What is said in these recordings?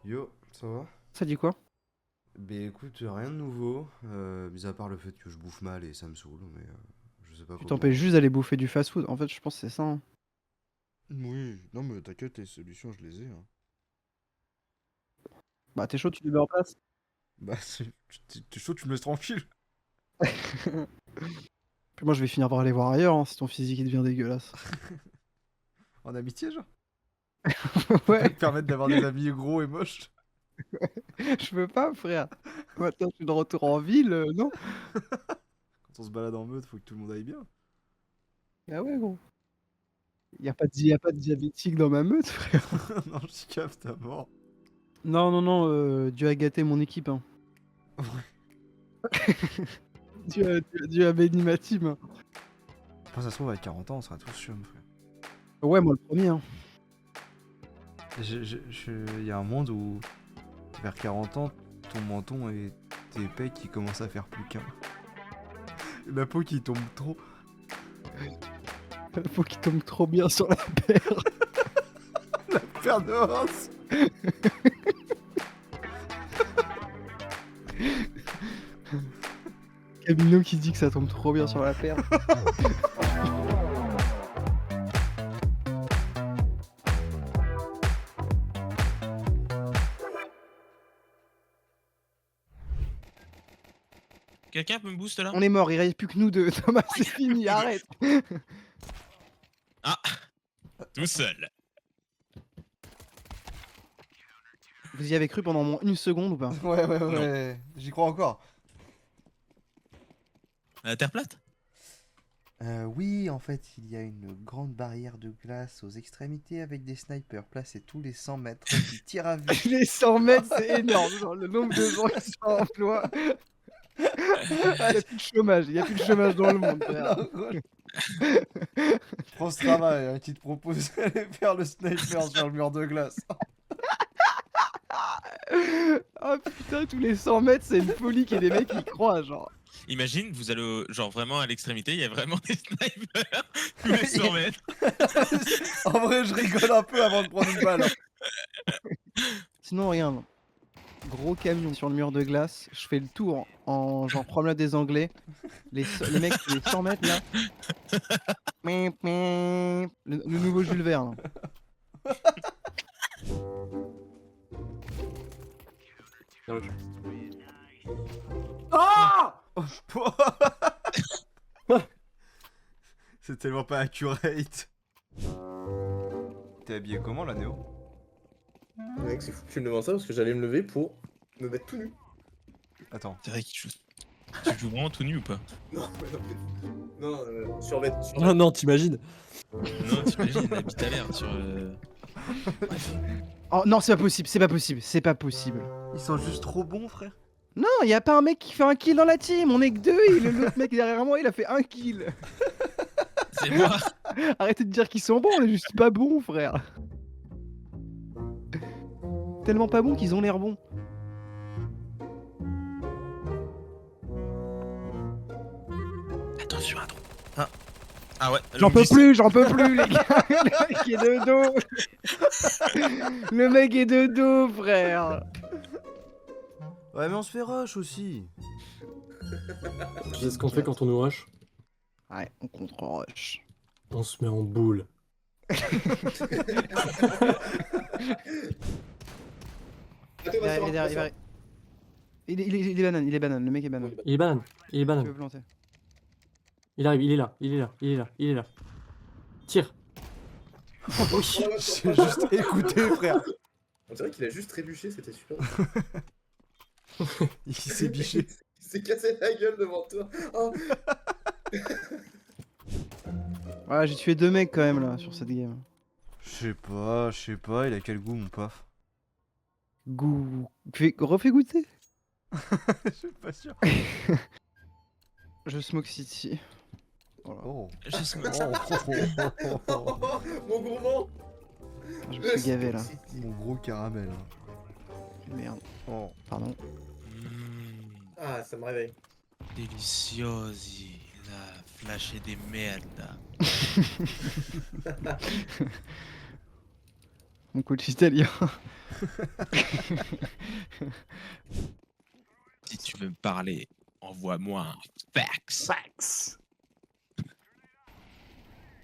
Yo, ça va? Ça dit quoi? Ben écoute, rien de nouveau, mis à part le fait que je bouffe mal et ça me saoule, mais je sais pas Tu comment. t'empêches juste d'aller bouffer du fast-food. En fait, je pense que c'est ça, hein. Oui, non mais t'inquiète, les solutions, je les ai, hein. Bah, t'es chaud, tu les mets en place. Bah, t'es chaud, tu me laisses tranquille. Puis moi, je vais finir par aller voir ailleurs, hein, si ton physique il devient dégueulasse. En amitié, genre? Faut pas Ouais, te permettre d'avoir des amis gros et moches. je veux pas, frère. Maintenant, je suis de retour en ville, non? Quand on se balade en meute, faut que tout le monde aille bien. Ah ouais, gros. Y a pas de diabétique dans ma meute, frère. Non, j'y capte à mort. Non, non, non, Dieu a gâté mon équipe, hein. Dieu a béni ma team, hein. Enfin, ça se trouve, à 40 ans, on sera tous chum, frère. Ouais, moi le premier, hein. Il y a un monde où, vers 40 ans, ton menton et tes pecs qui commencent à faire plus qu'un. La peau qui tombe trop. Faut qu'il tombe trop bien sur la paire. Paire de os. Camino qui dit que ça tombe trop bien sur la paire. Quelqu'un peut me boost là? On est mort, il reste plus que nous deux. Thomas, c'est fini, arrête. Ah! Tout seul. Vous y avez cru pendant moins une seconde ou pas? Ouais, j'y crois encore. La terre plate? Oui, en fait, il y a une grande barrière de glace aux extrémités avec des snipers placés tous les 100 mètres qui tirent à vue. Les 100 mètres, c'est énorme, genre, le nombre de gens qui sont en emploi. Il y a plus de chômage, il y a plus de chômage dans le monde, frère. France Travail, hein, qui te propose d'aller faire le sniper sur le mur de glace. Oh putain, tous les 100 mètres, c'est une folie qu'il y ait des mecs qui y croient, genre. Imagine, vous allez genre vraiment à l'extrémité, il y a vraiment des snipers tous les 100 mètres. En vrai, je rigole un peu avant de prendre une balle, hein. Sinon, regarde. Gros camion sur le mur de glace, je fais le tour en genre promenade des Anglais. Les mecs, les 100 mètres là. Le nouveau Jules Verne. Ah C'est tellement pas accurate. T'es habillé comment là, Néo? Mec, c'est fou que tu me demandes ça parce que j'allais me lever pour me mettre tout nu. Attends. C'est vrai qu'il joue. Tu joues vraiment tout nu ou pas? Non, survêt. Non, non, t'imagines. Non, t'imagines, habite à l'air sur. Oh non, c'est pas possible, c'est pas possible, c'est pas possible. Ils sont juste trop bons, frère. Non, y a pas un mec qui fait un kill dans la team, on est que deux et l'autre mec derrière moi il a fait un kill. C'est moi! Arrêtez de dire qu'ils sont bons, on est juste pas bons, frère. Tellement pas bons qu'ils ont l'air bons. Attention à trop. Ah ouais, J'en peux plus, les gars. Le mec est de dos. Le mec est de dos, frère. Ouais, mais on se fait rush aussi. Tu sais ce qu'on fait quand on nous rush? Ouais, on contre-rush. On se met en boule. Il est banane, le mec est banane. Il est banane, il est Tu banane. veux planter. Il arrive, il est là, il est là, il est là, il est là. Tire. Oui, j'ai juste écouté, frère. On dirait qu'il a juste trébuché, c'était super. Il s'est biché. Il s'est cassé la gueule devant toi. Oh. Ouais, j'ai tué 2 mecs quand même là sur cette game. Je sais pas, il a quel goût, mon paf? Goût. Refais goûter. Je suis pas sûr. Je smoke city. Voilà. Oh. Je smoke. Mon gourmand. Je me suis gavé là. Mon gros caramel. Hein. Merde. Oh. Pardon. Ah, ça me réveille. Deliciosi, la flash des merda. Mon coach italien. Si tu veux me parler, envoie-moi un fax. Fax.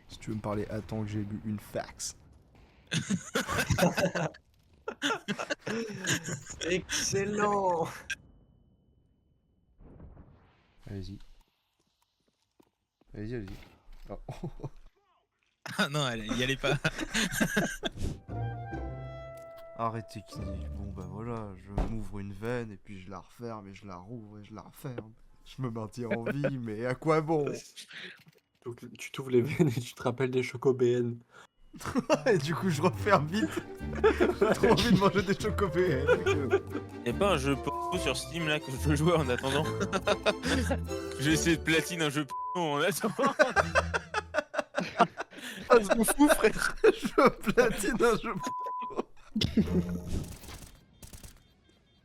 Si tu veux me parler, attends que j'ai lu une fax. Excellent. Allez-y. Allez-y, allez-y. Oh. Ah non, y allez pas. Arrêtez qui dit. Bon bah voilà, je m'ouvre une veine et puis je la referme et je la rouvre et je la referme. Je me maintiens en vie, mais à quoi bon? Donc, tu t'ouvres les veines et tu te rappelles des chocobéennes. Et du coup je referme vite. J'ai trop envie de manger des chocobés. Y'a pas un jeu porno sur Steam là que je peux jouer en attendant? J'ai essayé de platine un jeu porno en attendant. Ah, je me fous frère. Je platine un jeu.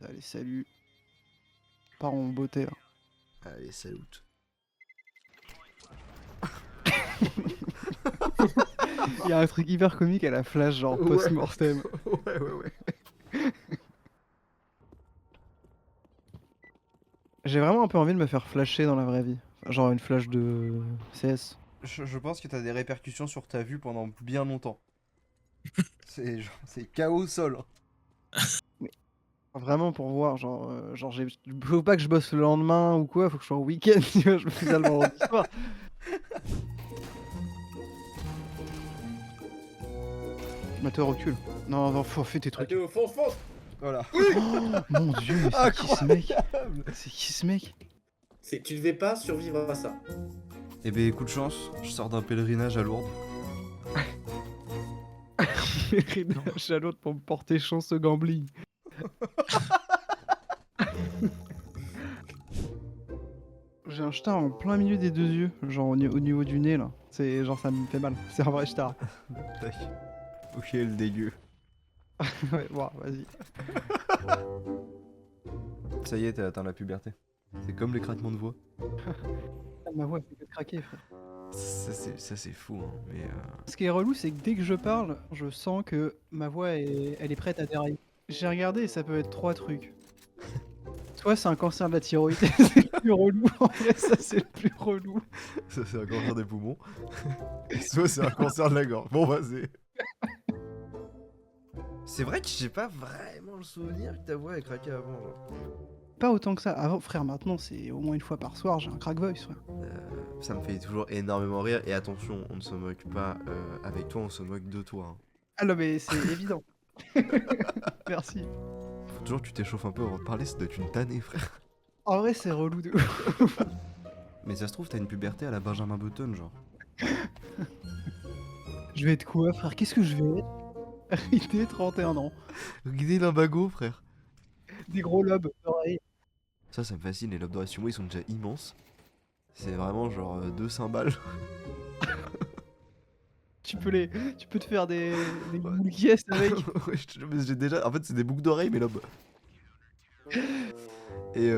Allez, salut. Pars en beauté, là. Allez, salut. Il y a un truc hyper comique à la flash, genre Ouais. post-mortem. Ouais. J'ai vraiment un peu envie de me faire flasher dans la vraie vie. Genre une flash de CS. Je pense que t'as des répercussions sur ta vue pendant bien longtemps. C'est chaos au sol. Vraiment pour voir, faut pas que je bosse le lendemain ou quoi, faut que je sois au week-end, tu vois, je me fais ça le vendredi soir. Mathéo, recule. Non, faut fais tes trucs. Mathéo, fonce, fonce. Voilà. Oh, mon dieu, mais c'est qui ce mec? C'est qui ce mec? Tu devais pas survivre à ça. Eh ben, coup de chance, je sors d'un pèlerinage à Lourdes. Pèlerinage à l'autre pour me porter chance au gambling. J'ai un star en plein milieu des deux yeux, genre au niveau du nez là. C'est genre ça me fait mal. C'est un vrai star. Tac. Ok, le dégueu. Ouais, bon, vas-y. Ça y est, t'as atteint la puberté. C'est comme les craquements de voix. Ah, ma voix fait que de craquer, frère. Ça c'est fou, hein. Mais Ce qui est relou, c'est que dès que je parle, je sens que ma voix elle est prête à dérailler. J'ai regardé et ça peut être 3 trucs. Soit c'est un cancer de la thyroïde, c'est le plus relou. En vrai, ça c'est le plus relou. ça c'est un cancer des poumons. Soit c'est un cancer de la gorge. Bon bah c'est... C'est vrai que j'ai pas vraiment le souvenir que ta voix ait craqué avant. Genre. Pas autant que ça. Avant, frère, maintenant c'est au moins une fois par soir, j'ai un crack voice, frère. Ça me fait toujours énormément rire. Et attention, on ne se moque pas avec toi, on se moque de toi. Hein. Ah non, mais c'est évident. Merci. Faut toujours que tu t'échauffes un peu avant de parler, ça doit être une tannée, frère. En vrai, c'est relou de ouf. Mais ça se trouve, t'as une puberté à la Benjamin Button, genre. Je vais être quoi, frère? Qu'est-ce que je vais être? RIT, 31 ans. Guider l'imbago, frère. Des gros lobes d'oreilles. Ça me fascine, les lobes d'oreilles sur moi, ils sont déjà immenses. C'est vraiment genre 2 cymbales. Tu peux te faire des boules qui est avec. Ouais, je te jure, mais j'ai déjà... En fait, c'est des boucles d'oreilles, mes lobes. Et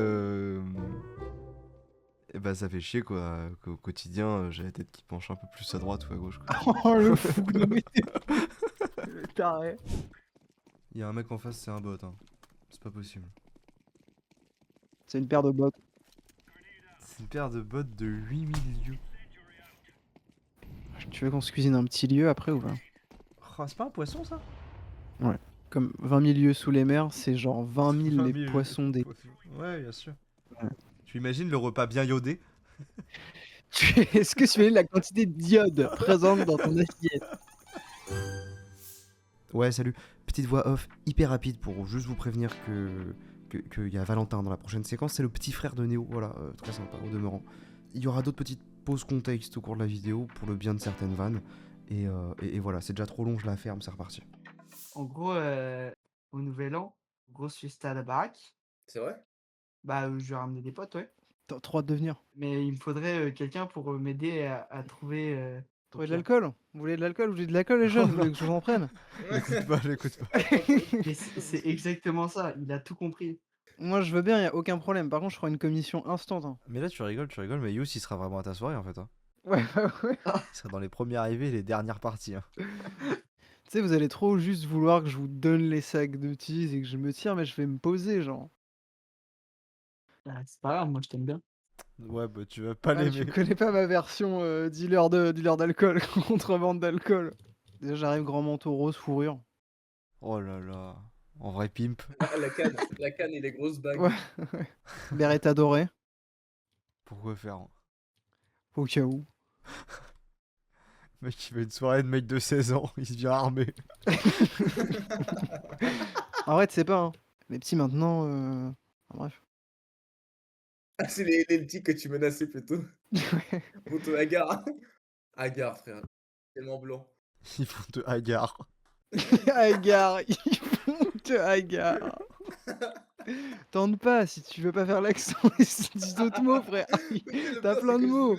bah ça fait chier quoi, qu'au quotidien j'ai la tête qui penche un peu plus à droite ou à gauche quoi. Oh le fou, non mais t'es taré. Il y a un mec en face, c'est un bot, hein. C'est pas possible. C'est une paire de bottes. C'est une paire de bots de 8000 lieux. Tu veux qu'on se cuisine un petit lieu après ou pas? Oh, c'est pas un poisson ça? Comme 20 000 lieues sous les mers, c'est genre 20 000 les 20 000 poissons des... Ouais, bien sûr. Ouais. Tu imagines le repas bien iodé? Est-ce que tu veux la quantité d'iode présente dans ton assiette? Ouais, salut. Petite voix off hyper rapide pour juste vous prévenir qu'il y a Valentin dans la prochaine séquence. C'est le petit frère de Néo, voilà, très sympa au demeurant. Il y aura d'autres petites pauses contexte au cours de la vidéo pour le bien de certaines vannes. Et voilà, c'est déjà trop long, je la ferme, c'est reparti. En gros, au nouvel an, grosse fiesta à la baraque. C'est vrai? Bah, je vais ramener des potes, ouais. T'as trop hâte de venir. Mais il me faudrait quelqu'un pour m'aider à trouver. Trouver de l'alcool? Vous voulez de l'alcool? Vous voulez de l'alcool les jeunes? Vous voulez que je vous en prenne? J'écoute pas. Mais c'est exactement ça, il a tout compris. Moi je veux bien, y a aucun problème. Par contre, je ferai une commission instant. Hein. Mais là, tu rigoles, mais Yous, il sera vraiment à ta soirée en fait. Hein. Ouais. Il sera dans les premiers arrivés et les dernières parties. Hein. Tu sais, vous allez trop juste vouloir que je vous donne les sacs de tease et que je me tire, mais je vais me poser, genre. Ah, c'est pas grave, moi je t'aime bien. Ouais, bah tu vas pas Ah, tu l'aimer. connais pas ma version dealer d'alcool, contrebande d'alcool. Déjà, j'arrive grand manteau rose fourrure. Oh là là. En vrai pimp. La canne et les grosses bagues. Ouais, ouais. Beretta dorée, Pourquoi faire? au cas où. Mec, il va une soirée de mec de 16 ans, il se vient armé. En vrai, tu sais pas, hein. Les petits maintenant. Enfin, bref. Ah, c'est les petits que tu menaçais plutôt. Ouais. Moto Agar. Agar, frère. Tellement blanc. Ils font de hagar. Hagar, ils font de Hagar. Tente pas si tu veux pas faire l'accent. Dis d'autres mots, frère. Mais le T'as pire, plein c'est de que mots.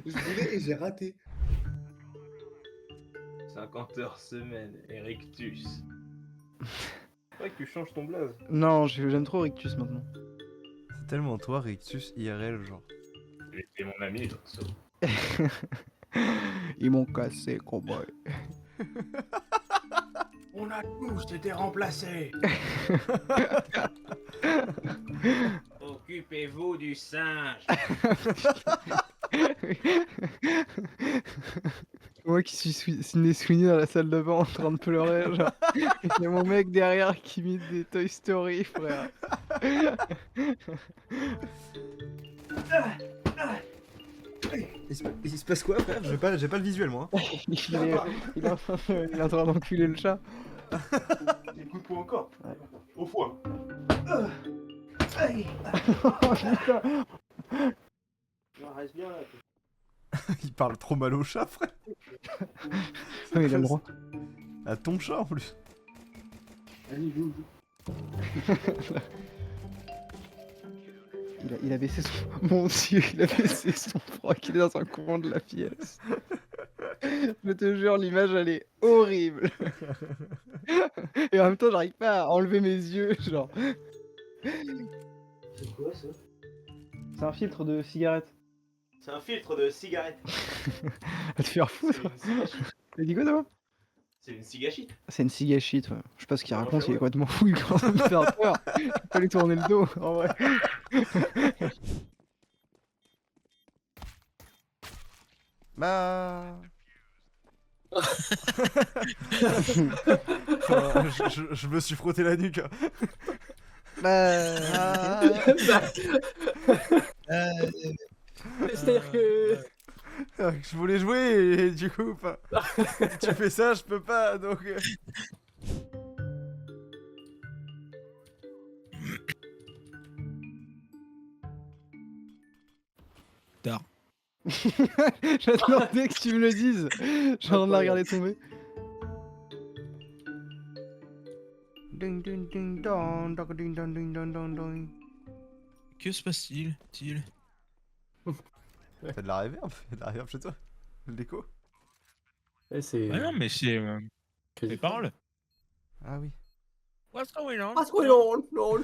Je voulais et j'ai raté. 50 heures semaine, Erectus. C'est vrai que tu changes ton blaze. Non, j'aime trop Rictus maintenant. C'est tellement toi, Rictus IRL, genre. Tu es mon ami, Dorso. Ils m'ont cassé, cowboy. On a tous été remplacés. Occupez-vous du singe. Moi qui suis Sidney Sweeney dans la salle de bain en train de pleurer, genre. Il y a mon mec derrière qui imite des Toy Story, frère. Il se passe quoi, frère? J'ai pas le visuel, moi. Il est en train d'enculer le chat. Des coups de poing encore. Au foie. Oh putain. Reste bien là. Il parle trop mal au chat, frère. Ah, il a le droit. À ton chat, en plus. Allez, joue. Il a baissé son... Mon dieu, il a baissé son froc, il est dans un coin de la pièce. Je te jure, l'image, elle est horrible. Et en même temps, j'arrive pas à enlever mes yeux, genre. C'est quoi ça? C'est un filtre de cigarette. C'est un filtre de cigarette. Va te faire foutre. C'est une cigachite. T'as dit quoi, toi? C'est une cigachite. C'est une cigachite, ouais. Je sais pas ce qu'il Ah, raconte, bah il est ouais. complètement fou, il commence à me faire peur. Je peux pas lui tourner le dos, en vrai. Bah. Je me suis frotté la nuque. Bah... C'est-à-dire que. Je voulais jouer et du coup, enfin, si tu fais ça, je peux pas, donc... J'attendais que tu me le dises. J'ai envie de la regarder tomber. Ding ding ding dong, dong ding dong ding dong dong dong. Que se passe-t-il? T'as de la reverb chez toi? De l'écho? C'est. Ah non, mais c'est Crédit les paroles. Ah oui. What's going on? What's going on? Non.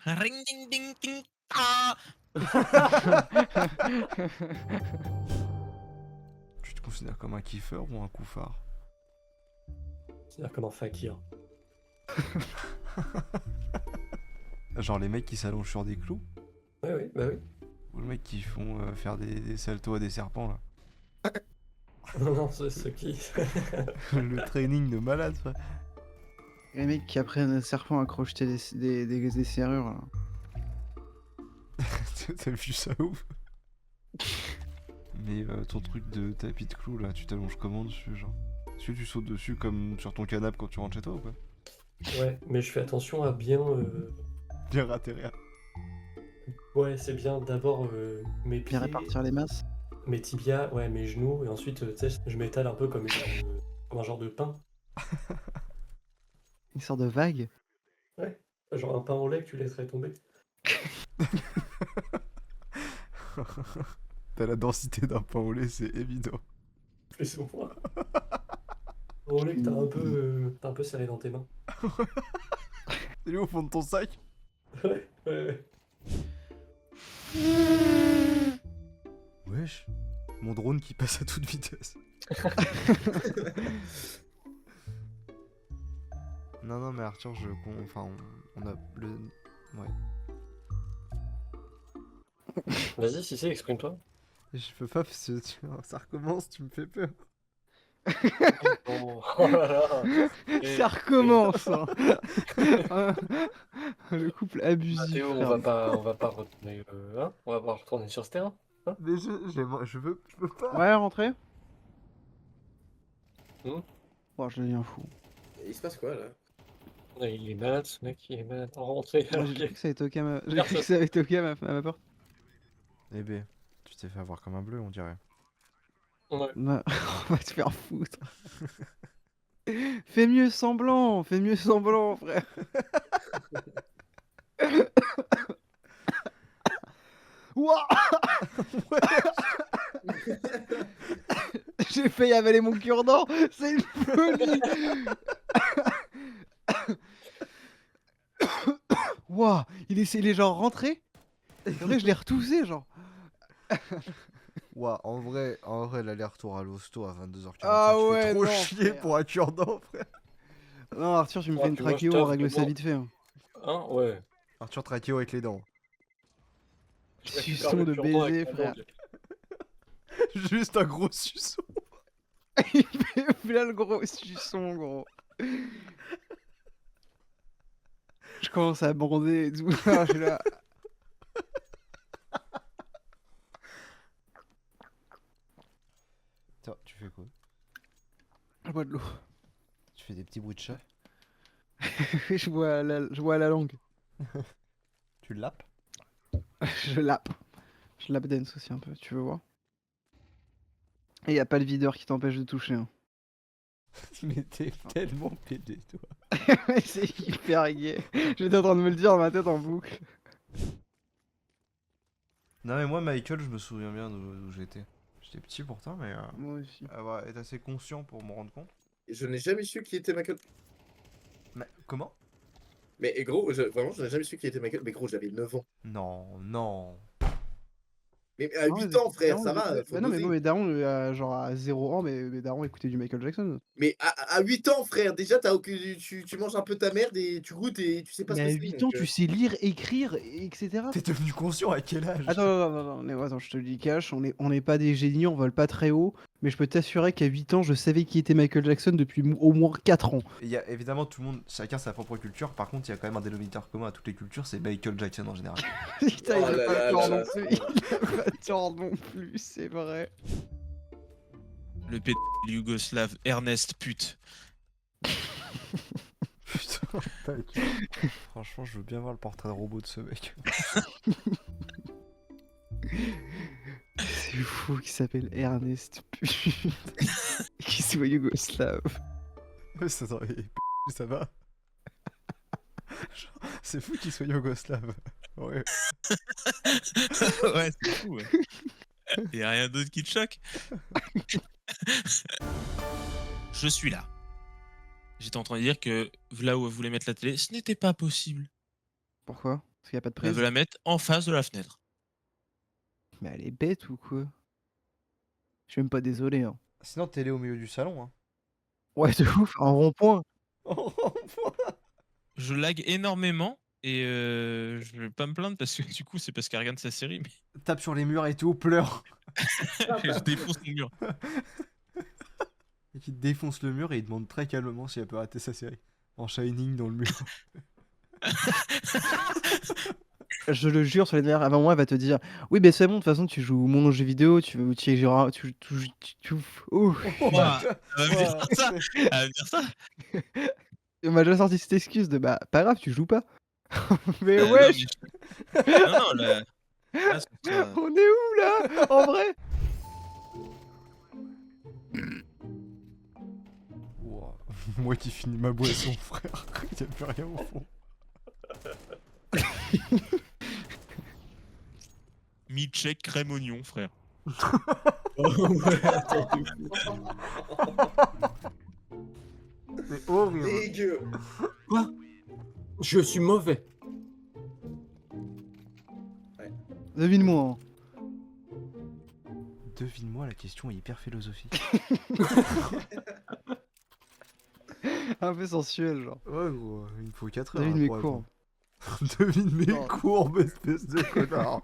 Ring ding ding ding. Ah! Tu te considères comme un kiffeur ou un couffard? C'est-à-dire comme un fakir. Genre les mecs qui s'allongent sur des clous? Ouais, oui, bah oui. Ou les mecs qui font faire des saltos à des serpents là? Non, non, c'est ce qui. Le training de malade, frère. Les mecs qui apprennent un serpent à crocheter des serrures, là. T'as vu ça ouf? Mais ton truc de tapis de clous là, tu t'allonges comment dessus, genre? Est-ce que tu sautes dessus comme sur ton canapé quand tu rentres chez toi ou pas? Ouais, mais je fais attention à bien. Bien atterrir. Ouais, c'est bien d'abord mes pieds, Bien répartir les masses. mes tibias, ouais, mes genoux, et ensuite, tu sais, je m'étale un peu comme un genre de pain. Une sorte de vague. Genre un pain au lait que tu laisserais tomber. T'as la densité d'un pain au lait, c'est évident. Plus ou moins. Pain au lait que t'as un peu serré dans tes mains. C'est lui au fond de ton sac? Ouais, ouais, ouais. Wesh. Mon drone qui passe à toute vitesse. Non, non, mais Arthur, enfin, on a le. Ouais. Vas-y, si c'est, exprime-toi. Je peux pas parce que ça recommence, tu me fais peur. Bon, oh là là. Et- Ça recommence hein. Le couple abusif. Théo, frère. on va pas retourner, hein, on va pas retourner sur ce terrain. Mais je peux pas. Ouais, rentrez. Hmm. Bon, je deviens fou. Il se passe quoi là? Ouais, il est malade, ce mec, il est malade en rentrée. Moi, alors j'ai qu'il- cru que ça avait toqué à ma... J'ai cru que ça avait toqué à ma porte. Eh ben, tu t'es fait avoir comme un bleu, on dirait. Ouais. Non, on va te faire foutre. Fais mieux semblant, frère. Ouah. J'ai failli avaler mon cure-dent, c'est une folie. Ouah, il est genre rentré. Après, je l'ai retoussé, genre. Ouah, en vrai, l'aller-retour à l'hosto à 22h45, Ah tu ouais, fais trop non, chier frère. pour un cure-dent, frère. Non, Arthur, tu me Ah, fais une puis moi, je trachéo, on t'offre règle ça bon. vite fait. Hein. Hein, ouais. Arthur trachéo avec les dents. Je récupère Suçon le de cure-dent avec baiser, la frère. langue. Juste un gros suçon. Il fait là le gros suçon, gros. Je commence à bander et tout. Je suis là. Attends, tu fais quoi? Je bois de l'eau. Tu fais des petits bruits de chat? Je bois la langue. Tu lapes? Je lappe. Je lap dance aussi un peu, tu veux voir? Et y a pas le videur qui t'empêche de toucher. Hein. Mais t'es tellement pédé, toi. C'est hyper gay. J'étais en train de me le dire dans ma tête en boucle. Non mais moi Michael, je me souviens bien d'où j'étais. J'étais petit pourtant, mais Moi aussi. être assez conscient pour me rendre compte. Je n'ai jamais su qui était Michael. Mais comment? Mais gros, vraiment, je n'ai jamais su qui était Michael. Mais gros, j'avais 9 ans. Non, non. Mais à Non, 8 mais ans, frère, Daron, ça va. Faut Bah non, mais doser. moi, mes darons, genre à 0 ans, mais darons écoutaient du Michael Jackson. Mais à 8 ans, frère, déjà, tu manges un peu ta merde et tu goûtes et tu sais pas Mais ce à que c'est. 8 ans, tu sais lire, écrire, etc. T'es devenu conscient à quel âge? Attends, je te le dis cash, on n'est pas des génies, on vole pas très haut, mais je peux t'assurer qu'à 8 ans, je savais qui était Michael Jackson depuis au moins 4 ans. Il y a évidemment tout le monde, chacun sa propre culture. Par contre, il y a quand même un dénominateur commun à toutes les cultures, c'est Michael Jackson en général. Putain, Oh il là a pas là tort là non là, plus, c'est il a pas tort non plus, c'est vrai. Le pédé yougoslave Ernest pute. Putain, franchement, je veux bien voir le portrait de robot de ce mec. C'est fou qui s'appelle Ernest Pute. Qui soit yougoslave. ça va. Genre, c'est fou qu'il soit yougoslave. Ouais. Ouais, c'est fou. Ouais. Y a rien d'autre qui te choque. Je suis là. J'étais en train de dire que là où elle voulait mettre la télé, ce n'était pas possible. Pourquoi? Parce qu'il n'y a pas de Elle prise. veut la mettre en face de la fenêtre. Mais elle est bête ou quoi? Je suis même pas désolé. Hein. Sinon, télé au milieu du salon. Hein. Ouais, de ouf, en rond-point. Je lag énormément et je vais pas me plaindre parce que du coup, c'est parce qu'elle regarde sa série, mais Tape sur les murs et tout, pleure. je défonce mon mur. Et qui défonce le mur et il demande très calmement si elle peut rater sa série. En Shining dans le mur. Je le jure sur les dernières avant moi, elle va te dire oui, mais c'est bon, de toute façon, tu joues mon jeu vidéo, tu joueras. Ouf. Ouah, elle va me dire ça. Elle va me dire ça. On m'a déjà sorti cette excuse de bah, pas grave, tu joues pas. Mais Non, wesh, non, là, c'est ça. on est où là en vrai? Ouah. Moi qui finis ma boisson, frère. Il n'y a plus rien au fond. Mi-check crème oignon, frère. Ouais, attends, C'est horrible. Dégueu. Quoi? Je suis mauvais. Devine-moi. Hein. Devine-moi, la question est hyper philosophique. Un peu sensuel, genre. Ouais, gros, il me faut 4 heures. Devine là, mes pour courbes. répondre. Devine mes Non. courbes, espèce de connard.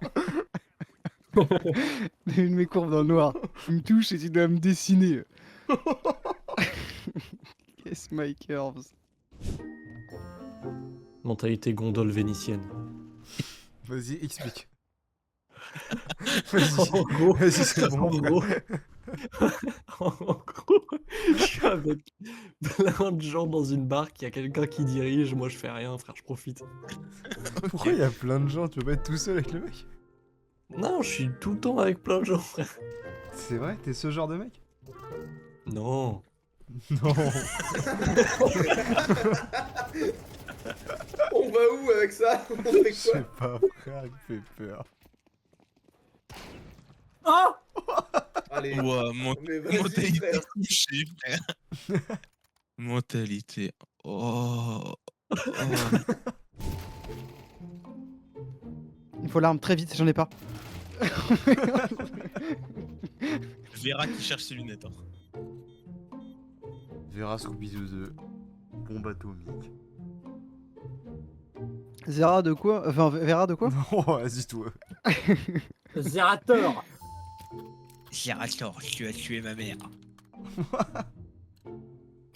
Devine mes courbes dans le noir. Tu me touches et tu dois me dessiner. Guess my curves. Mentalité gondole vénitienne. Vas-y, explique. En Vas-y, gros, vas-y, c'est bon. en gros, en gros, je suis avec plein de gens dans une barque, il y a quelqu'un qui dirige, moi je fais rien, frère, je profite. Pourquoi il y a plein de gens? Tu peux pas être tout seul avec le mec? Non, je suis tout le temps avec plein de gens, frère. C'est vrai? T'es ce genre de mec? Non. Non. On va où avec ça? On fait Je quoi? sais pas, frère, il me fait peur. Ah! Allez, Ouah, mais vas-y, mentalité frère. couchée, frère. Mentalité. Oh. Il faut l'arme très vite, j'en ai pas. Vera qui cherche ses lunettes. Hein. Vera Scooby-Doo 2. Bombe atomique. Zera de quoi? Enfin, Vera de quoi? Non, vas-y, toi. Zerator! Zerator, tu as tué ma mère.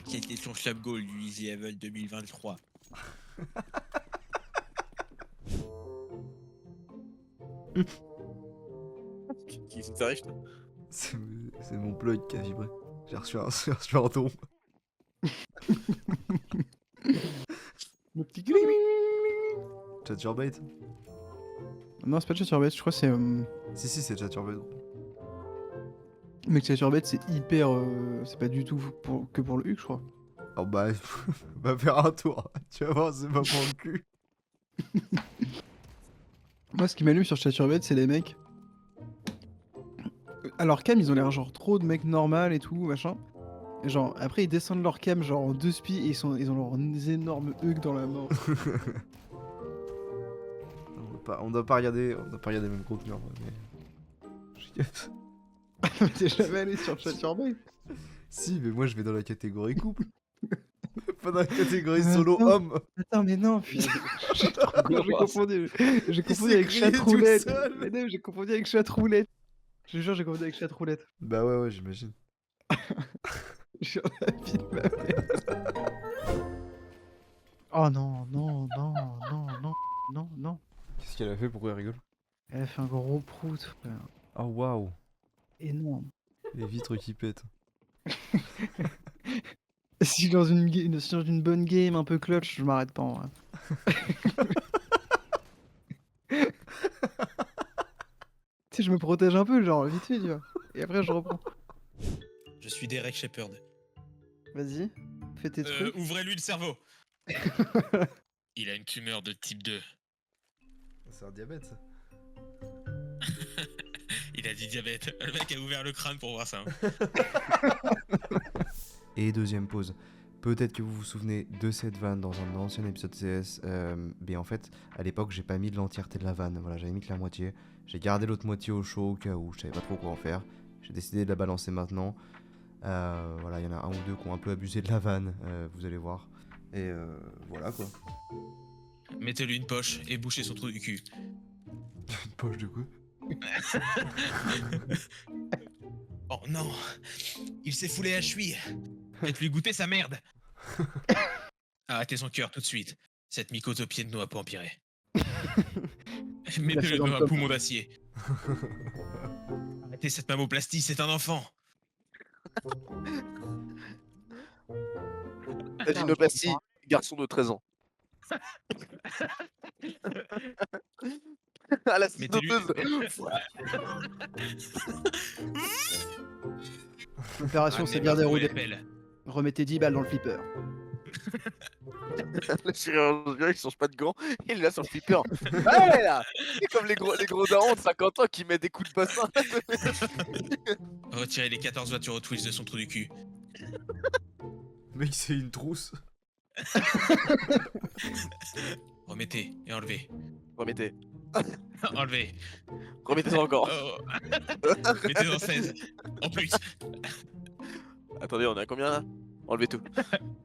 C'était son sub goal du Easy Level 2023. Qu'est-ce qui t'arrive, toi? C'est mon plug qui a vibré. J'ai reçu un don. Le petit Chaturbate? Non, c'est pas Chaturbate, je crois que c'est. Si, c'est Chaturbate. Mais Chaturbate, c'est hyper. C'est pas du tout que pour le HUC, je crois. Oh bah, va faire un tour. Tu vas voir, c'est pas pour le cul. Moi, ce qui m'allume sur Chaturbate, c'est les mecs. Alors, cam, ils ont l'air genre trop de mecs normaux et tout, machin. Et genre, après, ils descendent leur cam, genre en 2 spi, et ils ont leurs énormes hucs dans la main. On doit pas regarder même contenu en vrai, mais. Je kiffe. Mais t'es jamais allé sur Chaturbate? Si, mais moi je vais dans la catégorie couple. Pas dans la catégorie solo Non. homme. Attends, mais non, putain. J'ai confondu. J'ai confondu s'est avec grillé tout Chatroulette. seul. Mais non, j'ai confondu avec Chatroulette. Je te jure, j'ai confondu avec Chatroulette. Bah ouais, j'imagine. Je suis en avis de ma mère. Oh non, non, non, non, non, non, non. Qu'est-ce qu'elle a fait? Pourquoi elle rigole? Elle a fait un gros prout, frère. Oh waouh. Énorme. Les vitres qui pètent. Si dans une bonne game un peu clutch, je m'arrête pas en vrai. Tu sais, je me protège un peu, genre vite fait, tu vois. Et après, je reprends. Je suis Derek Shepard. Vas-y, fais tes trucs. Ouvrez-lui le cerveau. Il a une tumeur de type 2. C'est un diabète ça. Il a dit diabète. Le mec a ouvert le crâne pour voir ça. Hein. Et deuxième pause. Peut-être que vous vous souvenez de cette vanne dans un ancien épisode CS, mais en fait, à l'époque, j'ai pas mis de l'entièreté de la vanne. Voilà, j'avais mis que la moitié. J'ai gardé l'autre moitié au chaud au cas où je savais pas trop quoi en faire. J'ai décidé de la balancer maintenant. Voilà, il y en a un ou deux qui ont un peu abusé de la vanne, vous allez voir. Et voilà quoi. Mettez-lui une poche et bouchez son trou du cul. Une poche de quoi? Oh non, il s'est foulé à cheville. Faites-lui goûter sa merde. Arrêtez son cœur tout de suite. Cette mycose au pied ne doit pas empirer. Mettez-le dans un poumon d'acier. Arrêtez cette mammoplastie, c'est un enfant. Vaginoplastie, garçon de 13 ans. À la Mettez-lui- snooteuse. L'opération s'est Ramenez bien Marco et déroulée. la pelle. Remettez 10 balles dans le flipper. Le chirurgien, il change pas de gants, il est là sur le flipper. Ouais là. C'est comme les gros darons de 50 ans qui mettent des coups de bassin. Retirez les 14 voitures au Twitch de son trou du cul. Mec, c'est une trousse. Remettez et enlevez. Remettez. Enlevez. Remettez-en encore. Oh. Mettez-en 16. En plus. Attendez, on est à combien là? Enlevez tout.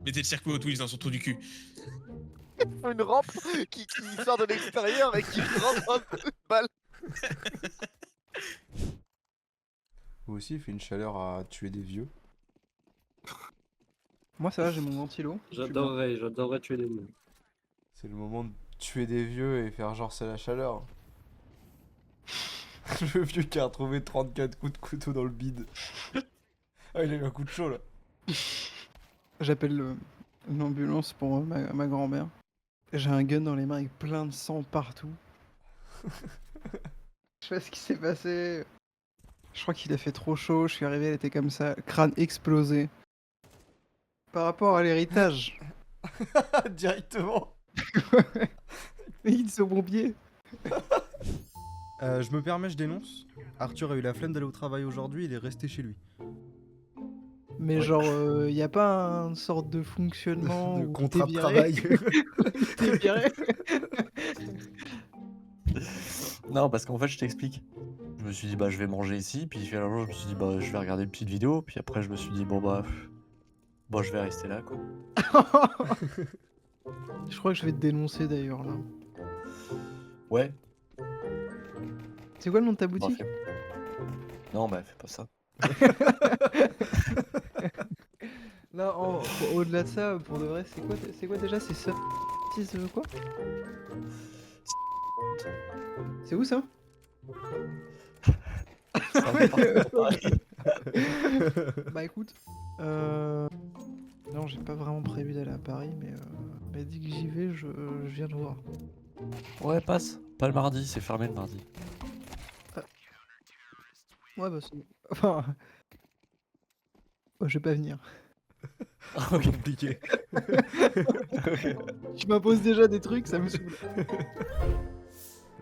Mettez le circuit Hot Wheels dans son trou du cul. Une rampe qui sort de l'extérieur et qui rentre dans une balle. Vous aussi, il fait une chaleur à tuer des vieux. Moi, ça va, j'ai mon ventilo. je suis bien. J'adorerais tuer des loups. C'est le moment de tuer des vieux et faire genre c'est la chaleur. Le vieux qui a retrouvé 34 coups de couteau dans le bide. Ah, il a eu un coup de chaud là. J'appelle l'ambulance pour ma grand-mère. J'ai un gun dans les mains avec plein de sang partout. Je sais pas ce qui s'est passé. Je crois qu'il a fait trop chaud, je suis arrivé, elle était comme ça, crâne explosé. Par rapport à l'héritage, Directement. ils sont pompiers. Je me permets, je dénonce. Arthur a eu la flemme d'aller au travail aujourd'hui, il est resté chez lui. Mais genre, y a pas une sorte de fonctionnement De où contrat t'es de viré. travail. T'es viré. Non, parce qu'en fait, je t'explique. Je me suis dit, bah, je vais manger ici. Puis finalement, je me suis dit, bah, je vais regarder une petite vidéo. Puis après, je me suis dit, bon, bah, bon, je vais rester là, quoi. Je crois que je vais te dénoncer d'ailleurs là. Ouais. C'est quoi le nom de ta Bah, boutique? Non, bah, fais pas ça. Là, au-delà de ça, pour de vrai, c'est quoi déjà? C'est ça? Quoi? C'est où ça? Ça va partir dans Paris. Bah écoute, non, j'ai pas vraiment prévu d'aller à Paris, mais dès que j'y vais, je viens de voir. Ouais, passe. Pas le mardi, c'est fermé le mardi. Ouais, bah c'est... Enfin... je vais pas venir. Compliqué. Tu m'imposes déjà des trucs, ça me saoule.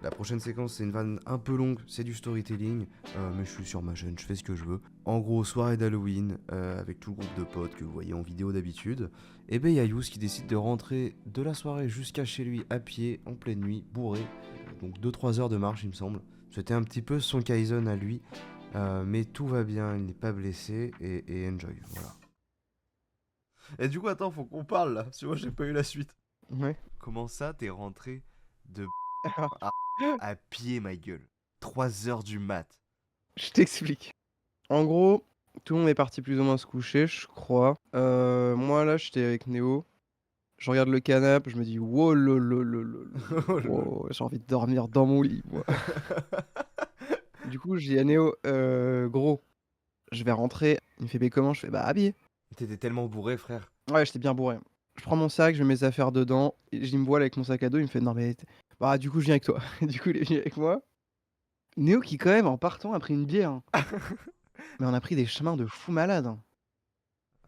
La prochaine séquence, c'est une vanne un peu longue, c'est du storytelling, mais je suis sur ma chaîne, je fais ce que je veux. En gros, soirée d'Halloween, avec tout le groupe de potes que vous voyez en vidéo d'habitude, et ben Yayous qui décide de rentrer de la soirée jusqu'à chez lui à pied, en pleine nuit, bourré, donc 2-3 heures de marche il me semble. C'était un petit peu son Kaizen à lui, mais tout va bien, il n'est pas blessé, et enjoy, voilà. Et du coup, attends, faut qu'on parle là, parce que moi j'ai pas eu la suite. Ouais. Comment ça, t'es rentré de à pied, ma gueule. 3 heures du mat. Je t'explique. En gros, tout le monde est parti plus ou moins se coucher, je crois. Moi là, j'étais avec Néo. Je regarde le canapé, je me dis wow, wow, j'ai envie de dormir dans mon lit, moi. Du coup, je dis à Néo, gros, je vais rentrer. Il me fait, mais comment? Je fais, bah habillé. T'étais tellement bourré, frère. Ouais, j'étais bien bourré. Je prends mon sac, je mets mes affaires dedans. Et je me vois avec mon sac à dos, il me fait, non mais. Bah, du coup, je viens avec toi. Du coup, il est venu avec moi. Néo qui, quand même, en partant, a pris une bière. Hein. Mais on a pris des chemins de fou malade. Hein.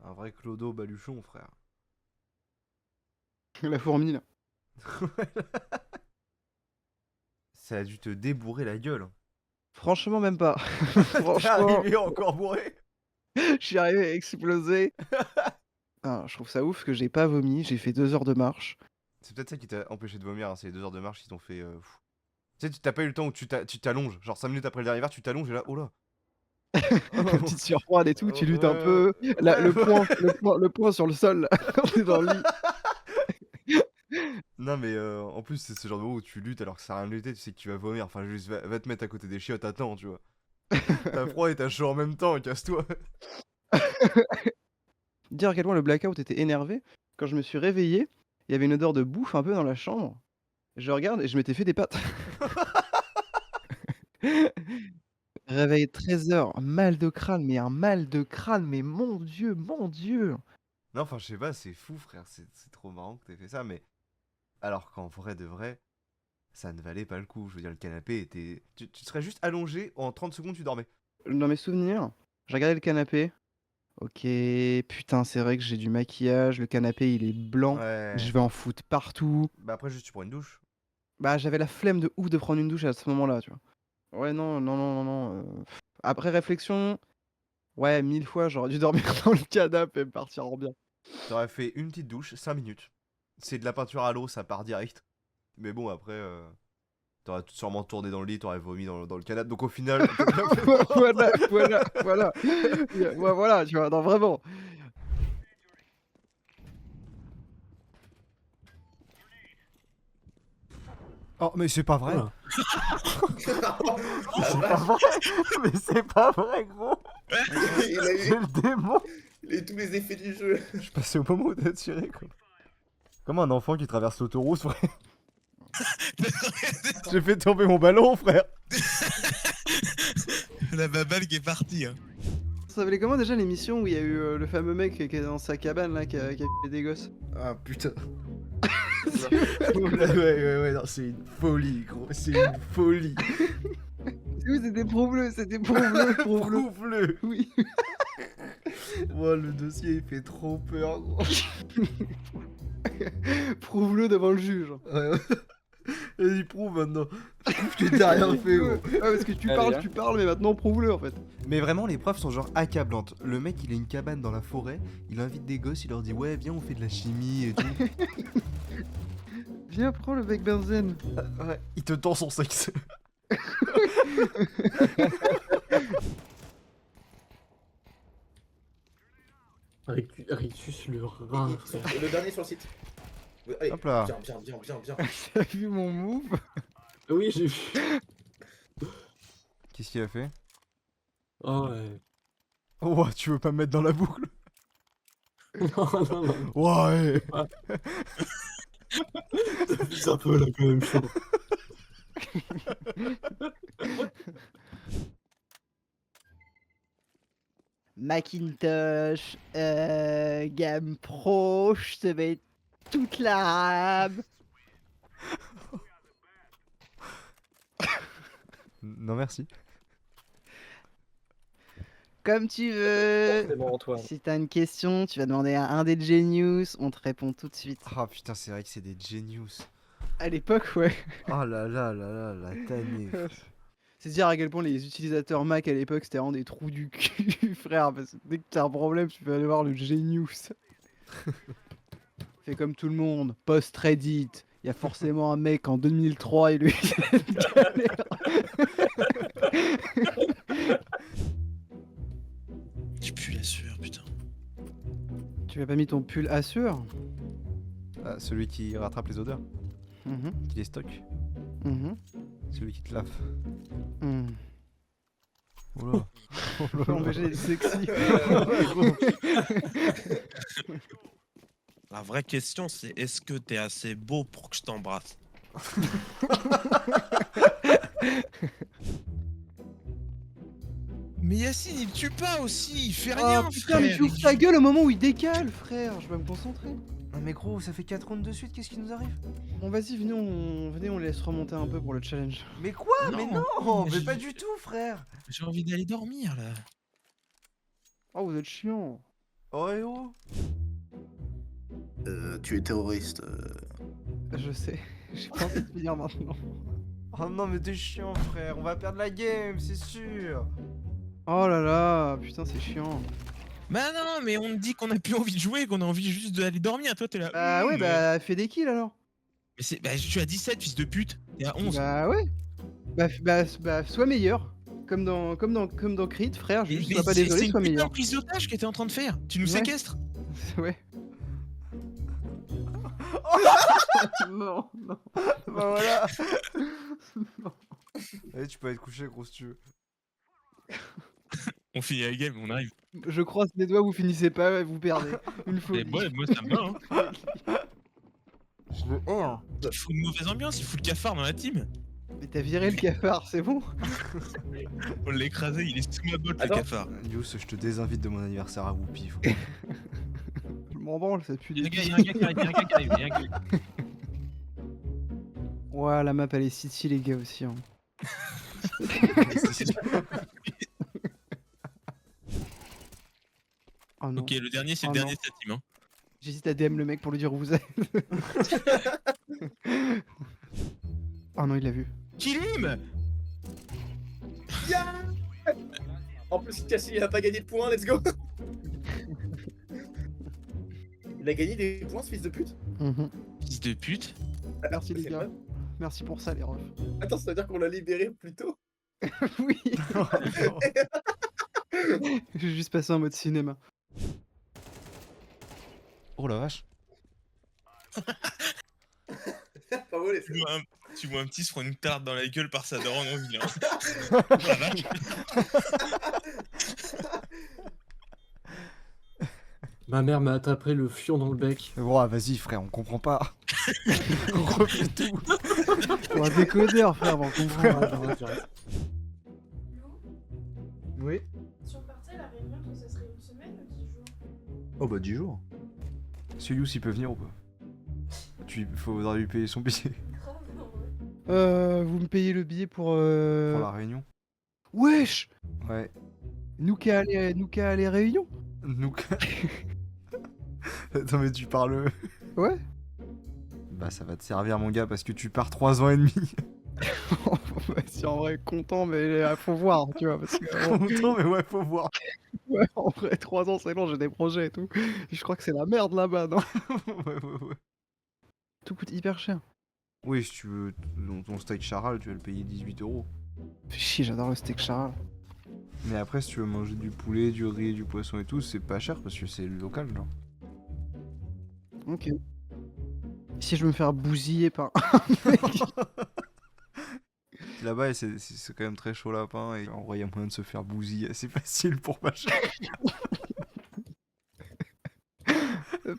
Un vrai Clodo Baluchon, frère. La fourmi, là. Ça a dû te débourrer la gueule. Franchement, même pas. T'es Franchement, arrivé encore bourré. je suis arrivé explosé. Ah, je trouve ça ouf que j'ai pas vomi. J'ai fait 2 heures de marche. C'est peut-être ça qui t'a empêché de vomir, hein. C'est les 2 heures de marche qui t'ont fait fou. Tu sais, tu t'as pas eu le temps où tu t'allonges. Genre 5 minutes après le dernier verre, tu t'allonges et là, oh là. Petite sueur froide et tout, tu luttes un Ouais, peu. Là, ouais, le point sur le sol, là, quand t'es dans le lit. Non, mais en plus, c'est ce genre de moment où tu luttes alors que ça sert à rien de lutter, tu sais que tu vas vomir. Enfin, juste va te mettre à côté des chiottes, attends, tu vois. T'as froid et t'as chaud en même temps, casse-toi. Dire à quel point le blackout était énervé. Quand je me suis réveillé, il y avait une odeur de bouffe un peu dans la chambre. Je regarde et je m'étais fait des pâtes. Réveil 13h, mal de crâne, mais un mal de crâne, mais mon Dieu, mon Dieu. Non, enfin, je sais pas, c'est fou, frère. C'est trop marrant que t'aies fait ça, mais. Alors qu'en vrai de vrai, ça ne valait pas le coup. Je veux dire, le canapé était. Tu serais juste allongé, en 30 secondes, tu dormais. Dans mes souvenirs, j'ai regardé le canapé. Ok, putain, c'est vrai que j'ai du maquillage, le canapé il est blanc, Ouais. je vais en foutre partout. Bah, après, juste tu prends une douche. Bah, j'avais la flemme de ouf de prendre une douche à ce moment-là, tu vois. Ouais, non, non, non, non, non. Après réflexion, ouais, 1000 fois, j'aurais dû dormir dans le canapé et me partir en bien. T'aurais fait une petite douche, 5 minutes. C'est de la peinture à l'eau, ça part direct. Mais bon, après. T'aurais sûrement tourné dans le lit, t'aurais vomi dans le canapé. Donc au final, Voilà. Ouais, voilà, tu vois, non, vraiment. oh mais c'est pas vrai. Oula. C'est pas vrai. Mais c'est pas vrai, gros. Il a C'est eu le démon. tous les effets du jeu. Je suis passé au moment où t'as tiré quoi. Comme un enfant qui traverse l'autoroute, frère. J'ai fait tomber mon ballon, frère. La baballe qui est partie. Hein. Ça s'appelait comment déjà l'émission où il y a eu le fameux mec qui est dans sa cabane là, qui a fait des gosses? Ah putain. ouais, non, c'est une folie, gros. C'est une folie. Oui, c'était Pro-Bleu, Pro-Bleu. Prouve-le. Oui. Oh, le dossier il fait trop peur, gros. Prouve-le devant le juge. Ouais. Vas-y, prouve maintenant. Prouve que t'as rien fait, gros. Ouais, parce que tu Allez, hein. parles, mais maintenant prouve-le en fait. Mais vraiment, les preuves sont genre accablantes. Le mec, il a une cabane dans la forêt, il invite des gosses, il leur dit ouais, viens, on fait de la chimie et tout. Viens, prends le bec benzène. Ouais, il te tend son sexe. Rictus le rat, frère. Le dernier sur le site. Allez, Hop là. viens. T'as vu mon move? Oui, j'ai vu. Qu'est-ce qu'il a fait? Oh ouais. Oh, tu veux pas me mettre dans la boucle? Non. Ouais. C'est un peu là quand même chaud. Macintosh, gamme pro, je te mets toute la RAM. Non, merci. Comme tu veux. C'est bon, Antoine. Si t'as une question, tu vas demander à un des Genius, on te répond tout de suite. Ah putain, c'est vrai que c'est des genius. À l'époque, ouais. Oh là là là là, la tannée. C'est dire à quel point les utilisateurs Mac à l'époque c'était vraiment des trous du cul, frère. Parce que dès que t'as un problème, tu peux aller voir le Genius. Fais comme tout le monde, post Reddit. Il y a forcément un mec en 2003 et lui. J'ai plus la sueur, putain. Tu as pas mis ton pull à sueur? Ah, celui qui rattrape les odeurs, qui les stocke. Celui qui te lave. Oula. Empêcher d'être sexy. La vraie question, c'est est-ce que t'es assez beau pour que je t'embrasse? Mais Yacine, il tue pas aussi, il fait rien, Oh putain, mais tu ouvres ta gueule au moment où il décale, frère. Je vais me concentrer. Non mais gros, ça fait 4 rounds de suite, qu'est-ce qui nous arrive? Bon, vas-y, venez, on laisse remonter un peu pour le challenge. Mais quoi? Non, Mais non, mais mais j'ai- pas du tout, frère. J'ai envie d'aller dormir, là. Oh, vous êtes chiant. Oh et oh. Tu es terroriste. Je sais. J'ai pas envie de finir maintenant. Oh non mais t'es chiant, frère, on va perdre la game, c'est sûr. Oh là là, putain, c'est chiant. Bah non, mais on me dit qu'on a plus envie de jouer, qu'on a envie juste d'aller dormir. Toi, t'es là. Bah ouais, bah fais des kills alors. Mais c'est... Bah, je suis à 17, fils de pute. T'es à 11. Bah ouais. Bah sois meilleur. Comme dans Creed, frère, Mais- juste mais sois pas c'est désolé, une sois putain meilleur. de prise d'otage que t'es en train de faire. Tu nous Ouais. séquestres. Ouais. Non. Bah voilà. Allez, tu peux aller te coucher, gros, si tu veux. On finit la game, on arrive. Je croise les doigts, vous finissez pas, vous perdez. Une Mais folie. moi, ça me va. Hein. Je le hais, hein. Il fout une mauvaise ambiance, il fout le cafard dans la team. Mais t'as viré le cafard, c'est bon? Faut l'écraser, il est sous ma botte, le Attends. cafard. Yous, je te désinvite de mon anniversaire à Whoopi, frère. Je m'en branle, ça pue Il y a des un gars qui arrive, il y a un gars qui arrive, il y a un gars qui arrive. Ouais, la map elle est city les gars aussi. Hein. Oh non. Ok, le dernier, c'est Oh le dernier non. de sa team. Hein. J'hésite à DM le mec pour lui dire où vous êtes. Oh non, il l'a vu. Kill him. En plus, Cassie, il a pas gagné de points, let's go. Il a gagné des points, ce fils de pute. Fils de pute. Merci les C'est gars. vrai. Merci pour ça, les refs. Attends, ça veut dire qu'on l'a libéré plus tôt? Oui. J'ai juste passé en mode cinéma. Oh la vache. Pas volé, Tu vois un petit se prendre une tarte dans la gueule par sa daronne en ville. Hein. Oh la vache. Ma mère m'a attrapé le fion dans le bec. Bon, vas-y frère, on comprend pas. On refait tout. Pour un décodeur, frère, on comprend. Oui. Si on partait à la Réunion, toi, ça serait une semaine ou 10 jours? Oh bah 10 jours. Si Youss il peut venir ou pas? Faudra lui payer son billet Grave, en vrai. Vous me payez le billet pour... pour la réunion. Wesh. Ouais. Nous qui allé Réunion. Nous. Attends mais tu parles. Ouais. Bah ça va te servir mon gars parce que tu pars 3 ans et demi. Bah, si en vrai content, mais faut voir, tu vois, parce que... Content mais ouais faut voir. Ouais, en vrai, 3 ans, c'est long, j'ai des projets et tout. Je crois que c'est la merde là-bas, non? ouais. Tout coûte hyper cher. Oui si tu veux ton steak charal tu vas le payer 18 €. Fais chier, j'adore le steak charal. Mais après si tu veux manger du poulet, du riz, du poisson et tout, c'est pas cher parce que c'est local genre. Ok. Si je veux me faire bousiller par un mec... Là-bas c'est quand même très chaud lapin et en vrai y a moyen de se faire bousiller assez facile pour pas cher.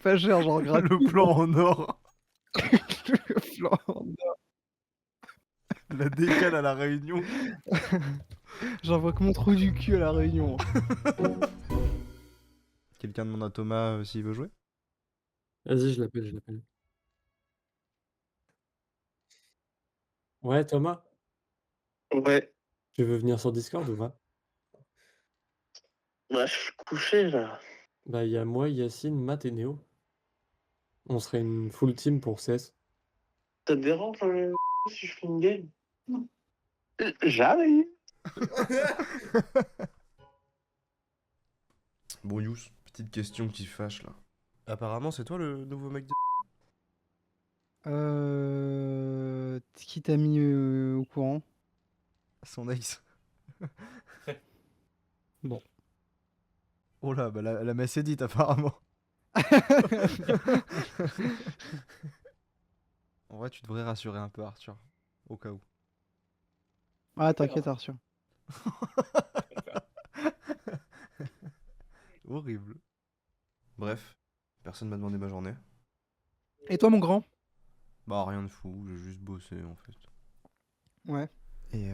Pas cher, genre gratuit. Le plan en or. Le plan en or. La décale à la Réunion. J'envoie que mon trou du cul à la Réunion. Quelqu'un demande à Thomas s'il veut jouer? Vas-y, je l'appelle. Ouais, Thomas, Ouais. tu veux venir sur Discord ou pas? Bah, je suis couché là. Bah, il y a moi, Yacine, Matt et Néo. On serait une full team pour CS. Ça te dérange si je fais une game? J'arrive. Bon Youss, petite question qui fâche là. Apparemment c'est toi le nouveau mec de... Qui t'a mis au courant? Son ex. Bon. Oh là, bah la messe est dite apparemment. En vrai tu devrais rassurer un peu Arthur. Au cas où. Ah, t'inquiète, Arthur. Horrible. Bref, personne m'a demandé ma journée. Et toi, mon grand? Bah rien de fou, j'ai juste bossé en fait. Ouais. Et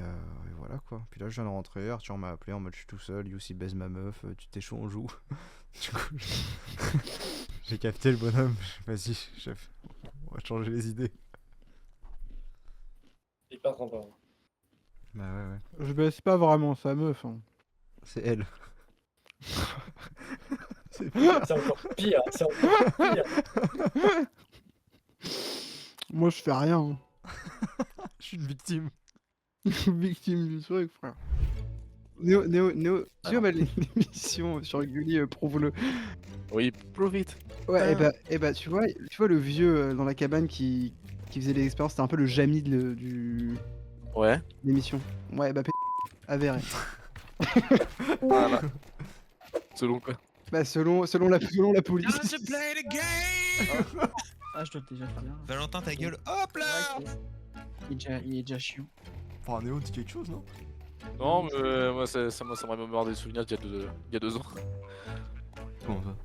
voilà quoi. Puis là je viens de rentrer, Arthur m'a appelé en mode je suis tout seul, Youss il baise ma meuf, tu t'es chaud on joue. Du coup j'ai capté le bonhomme, vas-y chef, on va changer les idées. Il est pas sympa. Bah ouais. Je baisse pas vraiment sa meuf. Hein. C'est elle. C'est encore pire, c'est encore pire. Moi, je fais rien. Hein. Je suis une victime. Victime du truc, frère. Néo, tu vois l'émission sur Gulli, prouve-le. Oui, prove it. Ouais, et bah, tu vois le vieux dans la cabane qui faisait les expériences, c'était un peu le Jamy de Ouais. l'émission. Ouais, bah, avéré. Voilà. Selon quoi? Bah, selon la police. Time to play the game. Ah, je dois déjà faire bien. Valentin, ta gueule. Hop là. Il est déjà chiant. Enfin Néo dit quelque chose non? Non, mais moi, ça m'a mémoire des souvenirs d'il y a 2 ans. Comment ça?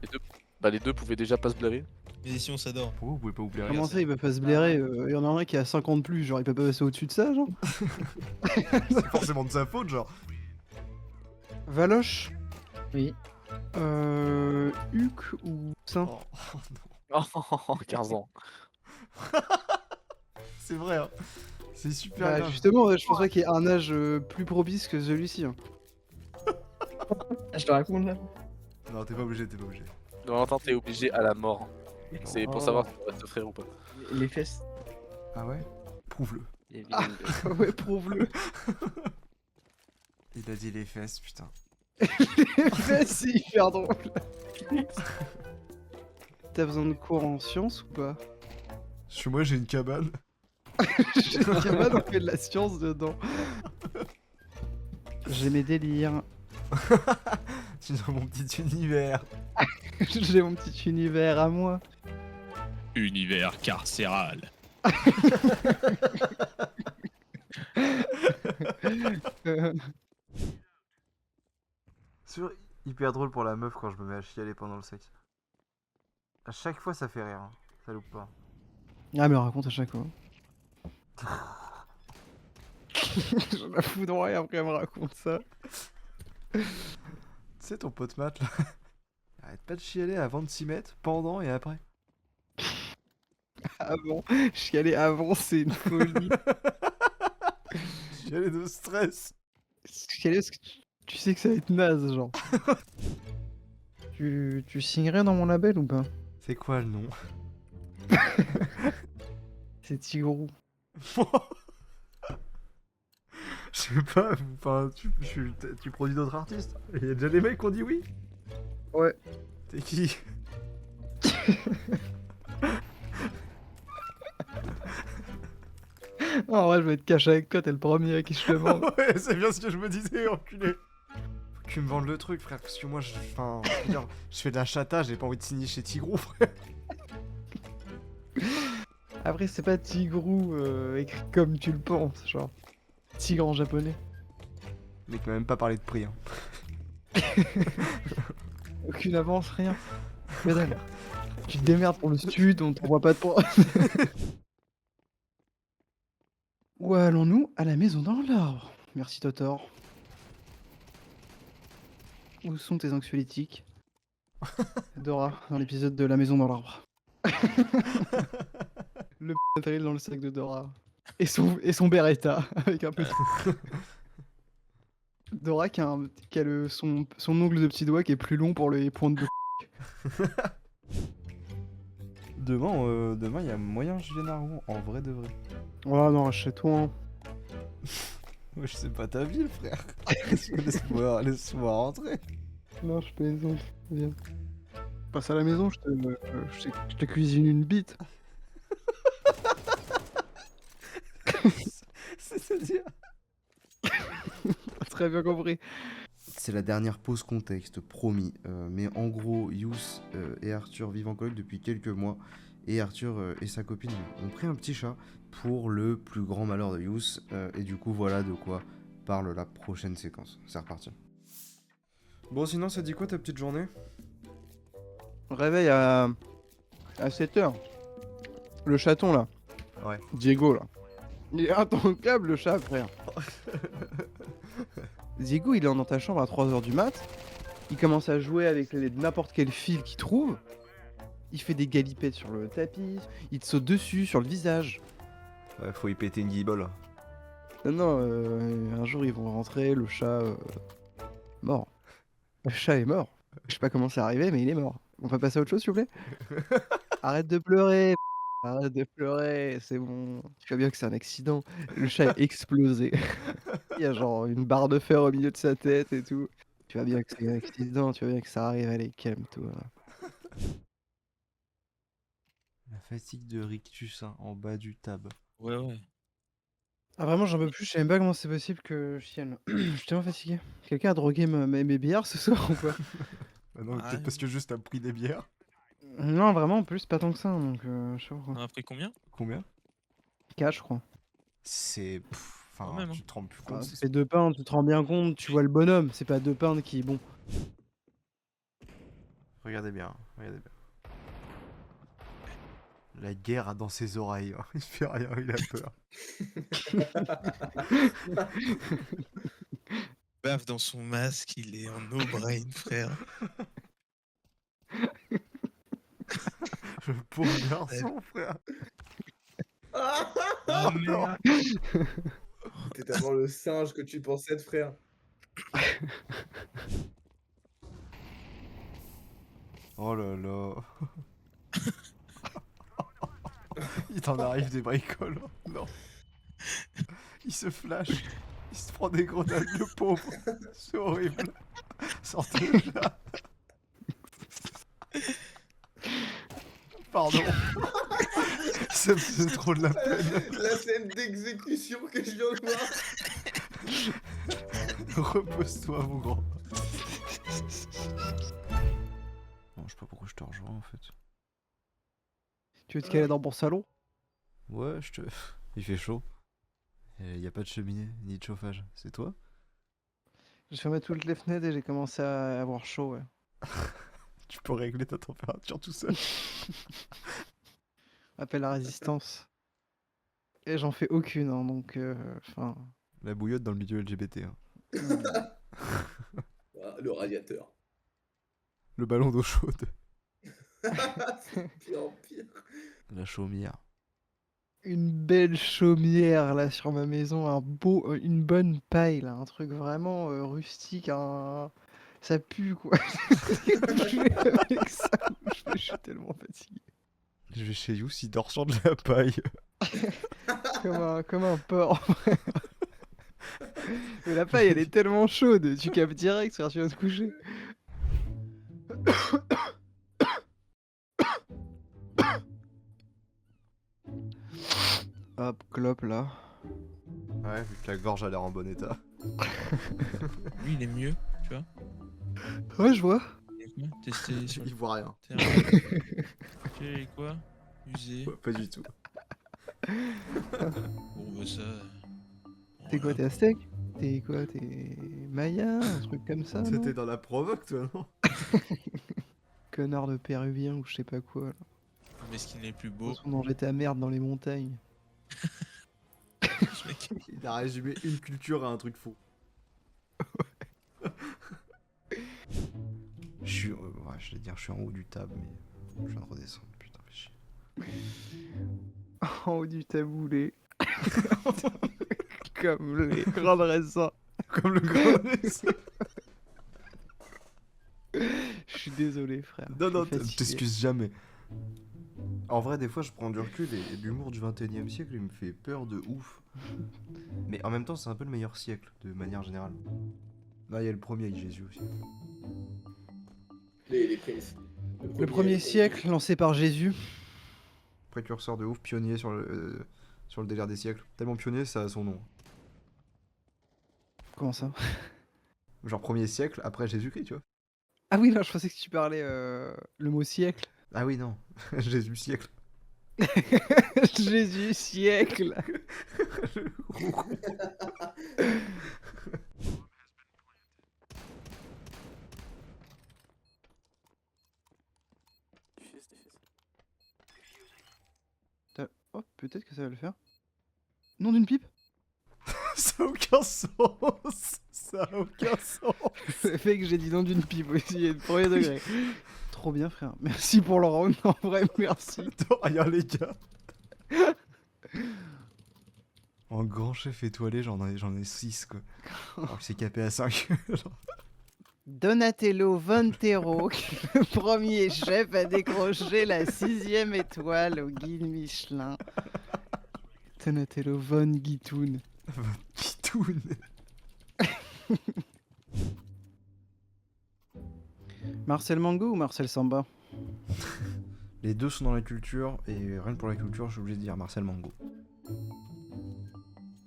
Les deux pouvaient déjà pas se blaver. Mais si on s'adore. Pourquoi vous pouvez pas vous blairer? Comment ça, il peut pas se blairer? Il y en a un qui a 50 plus, genre il peut pas passer au-dessus de ça, genre? C'est forcément de sa faute genre. Valoche? Oui. Huc ou Saint? Oh, 15 ans. C'est vrai hein. C'est super Bah, grave. justement, je pense pas qu'il y ait un âge plus propice que celui-ci. Hein. Je te raconte là. Non t'es pas obligé. Valentin, t'es obligé à la mort. C'est pour Oh. savoir si tu vas te frère ou pas. Les fesses. Ah ouais? Prouve-le. Ouais, prouve-le. Il a dit les fesses putain. Les fesses, c'est hyper drôle. T'as besoin de cours en sciences ou pas? Chez moi j'ai une cabane. Je sais pas donc fait de la science dedans. J'ai mes délires. Tu dans mon petit univers. J'ai mon petit univers à moi. Univers carcéral. C'est hyper drôle pour la meuf quand je me mets à chialer pendant le sexe. À chaque fois ça fait rire, hein. Ça loupe pas. Ah mais raconte à chaque fois. Je la foudroie et après elle me raconte ça. Tu sais ton pote Matt là. Arrête pas de chialer avant de s'y mettre, pendant et après. Avant, chialer avant c'est une folie. Chialer de stress. Chialer parce que tu sais que ça va être naze genre. Tu signerais dans mon label ou pas? C'est quoi le nom? C'est Tigrou. Je sais pas, enfin, tu produis d'autres artistes? Il y a déjà des mecs qui ont dit oui? Ouais. T'es qui? En vrai je vais être caché avec toi, t'es le premier à qui je demande. Ouais, c'est bien ce que je me disais, enculé. Faut que tu me vendes le truc, frère, parce que moi, je veux dire, je fais de la chata, j'ai pas envie de signer chez Tigrou, frère. Après c'est pas Tigrou écrit comme tu le penses, genre. Tigre en japonais. Mais quand même pas parler de prix, hein. Aucune avance, rien. Que dalle. Tu te démerdes pour le stud, on t'envoie pas de points. Où allons-nous? À la maison dans l'arbre. Merci Totor. Où sont tes anxiolytiques? Dora, dans l'épisode de la maison dans l'arbre. Le matériel dans le sac de Dora. Et son Beretta, avec un peu de... Dora qui a, son ongle de petit doigt qui est plus long pour les pointes de... Demain, il y a moyen que je vienne à Rouen, en vrai de vrai. Oh non, achète-toi. Hein. Ouais, je sais pas ta ville, frère. Laisse-moi rentrer. Non, je plaisante. Viens. Passe à la maison, je te cuisine une bite. C'est-à-dire... Très bien compris. C'est la dernière pause contexte, promis. Mais en gros, Yous et Arthur vivent en coloc depuis quelques mois. Et Arthur et sa copine ont pris un petit chat pour le plus grand malheur de Yous. Et du coup, voilà de quoi parle la prochaine séquence. C'est reparti. Bon, sinon, ça dit quoi ta petite journée? Réveil à 7h. Le chaton là. Ouais. Diego là. Il est intankable le chat, frère. Diego, il est dans ta chambre à 3h du mat. Il commence à jouer avec n'importe quel fil qu'il trouve. Il fait des galipettes sur le tapis. Il te saute dessus, sur le visage. Ouais, faut y péter une guibole. Non, un jour ils vont rentrer, le chat... mort. Le chat est mort. Je sais pas comment c'est arrivé, mais il est mort. On peut passer à autre chose, s'il vous plaît? Arrête de pleurer. Arrête de pleurer, c'est bon. Tu vois bien que c'est un accident. Le chat est explosé. Il y a genre une barre de fer au milieu de sa tête et tout. Tu vois bien que c'est un accident, tu vois bien que ça arrive. Allez, calme-toi. La fatigue de rictus, hein, en bas du tab. Ouais, ouais. Ah vraiment, j'en peux plus. Je sais même pas comment c'est possible que je tienne. Je suis tellement fatigué. Quelqu'un a drogué mes bières ce soir ou quoi? Bah non, Ah, peut-être parce que juste t'as pris des bières. Non, vraiment, en plus, pas tant que ça. Donc, je sais pas On quoi. a pris combien? Combien? 4, je crois. C'est... Quand Enfin, même, hein. tu te rends plus Ah, compte. ça fait 2 pintes, tu te rends bien compte, tu vois le bonhomme, c'est pas 2 pintes qui est bon. Regardez bien, regardez bien. La guerre a dans ses oreilles, hein. Il fait rien, il a peur. Baf dans son masque, il est en no brain, frère. Le pauvre garçon, frère. Oh merde. T'es tellement le singe que tu pensais être, frère. Oh là là. Il t'en arrive des bricoles. Non. Il se flash. Il se prend des grenades, le pauvre. C'est horrible. Sortez de là. Pardon. Ça me faisait trop de la peine. La scène d'exécution que je viens de voir. Repose-toi, mon grand. Bon, je sais pas pourquoi je te rejoins en fait. Tu veux te caler dans mon salon? Ouais, je te. Il fait chaud. Il y a pas de cheminée ni de chauffage. C'est toi? J'ai fermé toutes les fenêtres et j'ai commencé à avoir chaud, ouais. Tu peux régler ta température tout seul. Appelle la résistance. Et j'en fais aucune, hein, donc... Enfin... La bouillotte dans le milieu LGBT. Hein. Ah, le radiateur. Le ballon d'eau chaude. C'est pire en pire. La chaumière. Une belle chaumière, là, sur ma maison. Une bonne paille, là. Un truc vraiment rustique. Ça pue, quoi. Avec ça, je suis tellement fatigué. Je vais chez Yous, il dort sur de la paille. Comme un porc. Mais la paille, elle est tellement chaude. Tu captes direct quand tu vas te coucher. Hop, clope là. Ouais, vu que la gorge a l'air en bon état. Lui, il est mieux, tu vois. Ouais, je vois. Tester sur Il voit rien. terrain. Ok, quoi? Usé. Ouais, pas du tout. Bon, bah ça. T'es quoi, t'es aztèque? T'es quoi, t'es maya? Un truc comme ça, non? T'étais dans la provoque, toi, non? Connard de péruvien ou je sais pas quoi, là. Mais ce qui n'est plus beau. On mangeait ta merde dans les montagnes. Il a résumé une culture à un truc faux. Je vais dire, je suis en haut du table, mais je viens de redescendre. Putain, fais chier. En haut du taboulé. Comme les grands dressants. Comme le grand dressant. Je suis désolé, frère. Non, non, Je suis fatigué. t'excuses jamais. En vrai, des fois, je prends du recul et l'humour du 21e siècle, il me fait peur de ouf. Mais en même temps, c'est un peu le meilleur siècle, de manière générale. Là, il y a le premier avec Jésus aussi. Les prémices. Le premier siècle, lancé par Jésus. Précurseur de ouf, pionnier sur le délire des siècles. Tellement pionnier, ça a son nom. Comment ça? Genre premier siècle après Jésus-Christ, tu vois. Ah oui, là, je pensais que tu parlais le mot siècle. Ah oui, non. Jésus siècle. Jésus siècle. Oh, peut-être que ça va le faire. Nom d'une pipe? Ça a aucun sens. Ça a aucun sens. Le fait que j'ai dit nom d'une pipe aussi est de premier degré. Trop bien, frère. Merci pour le round. En vrai, merci. De rien, les gars. En grand chef étoilé, j'en ai 6, quoi. Alors que c'est capé à 5. Donatello Vontero, le premier chef à décrocher la 6e étoile au guide Michelin. Donatello Von Guitoun. Guitoun. Marcel Mango ou Marcel Samba? Les deux sont dans la culture, et rien que pour la culture, je suis obligé de dire Marcel Mango.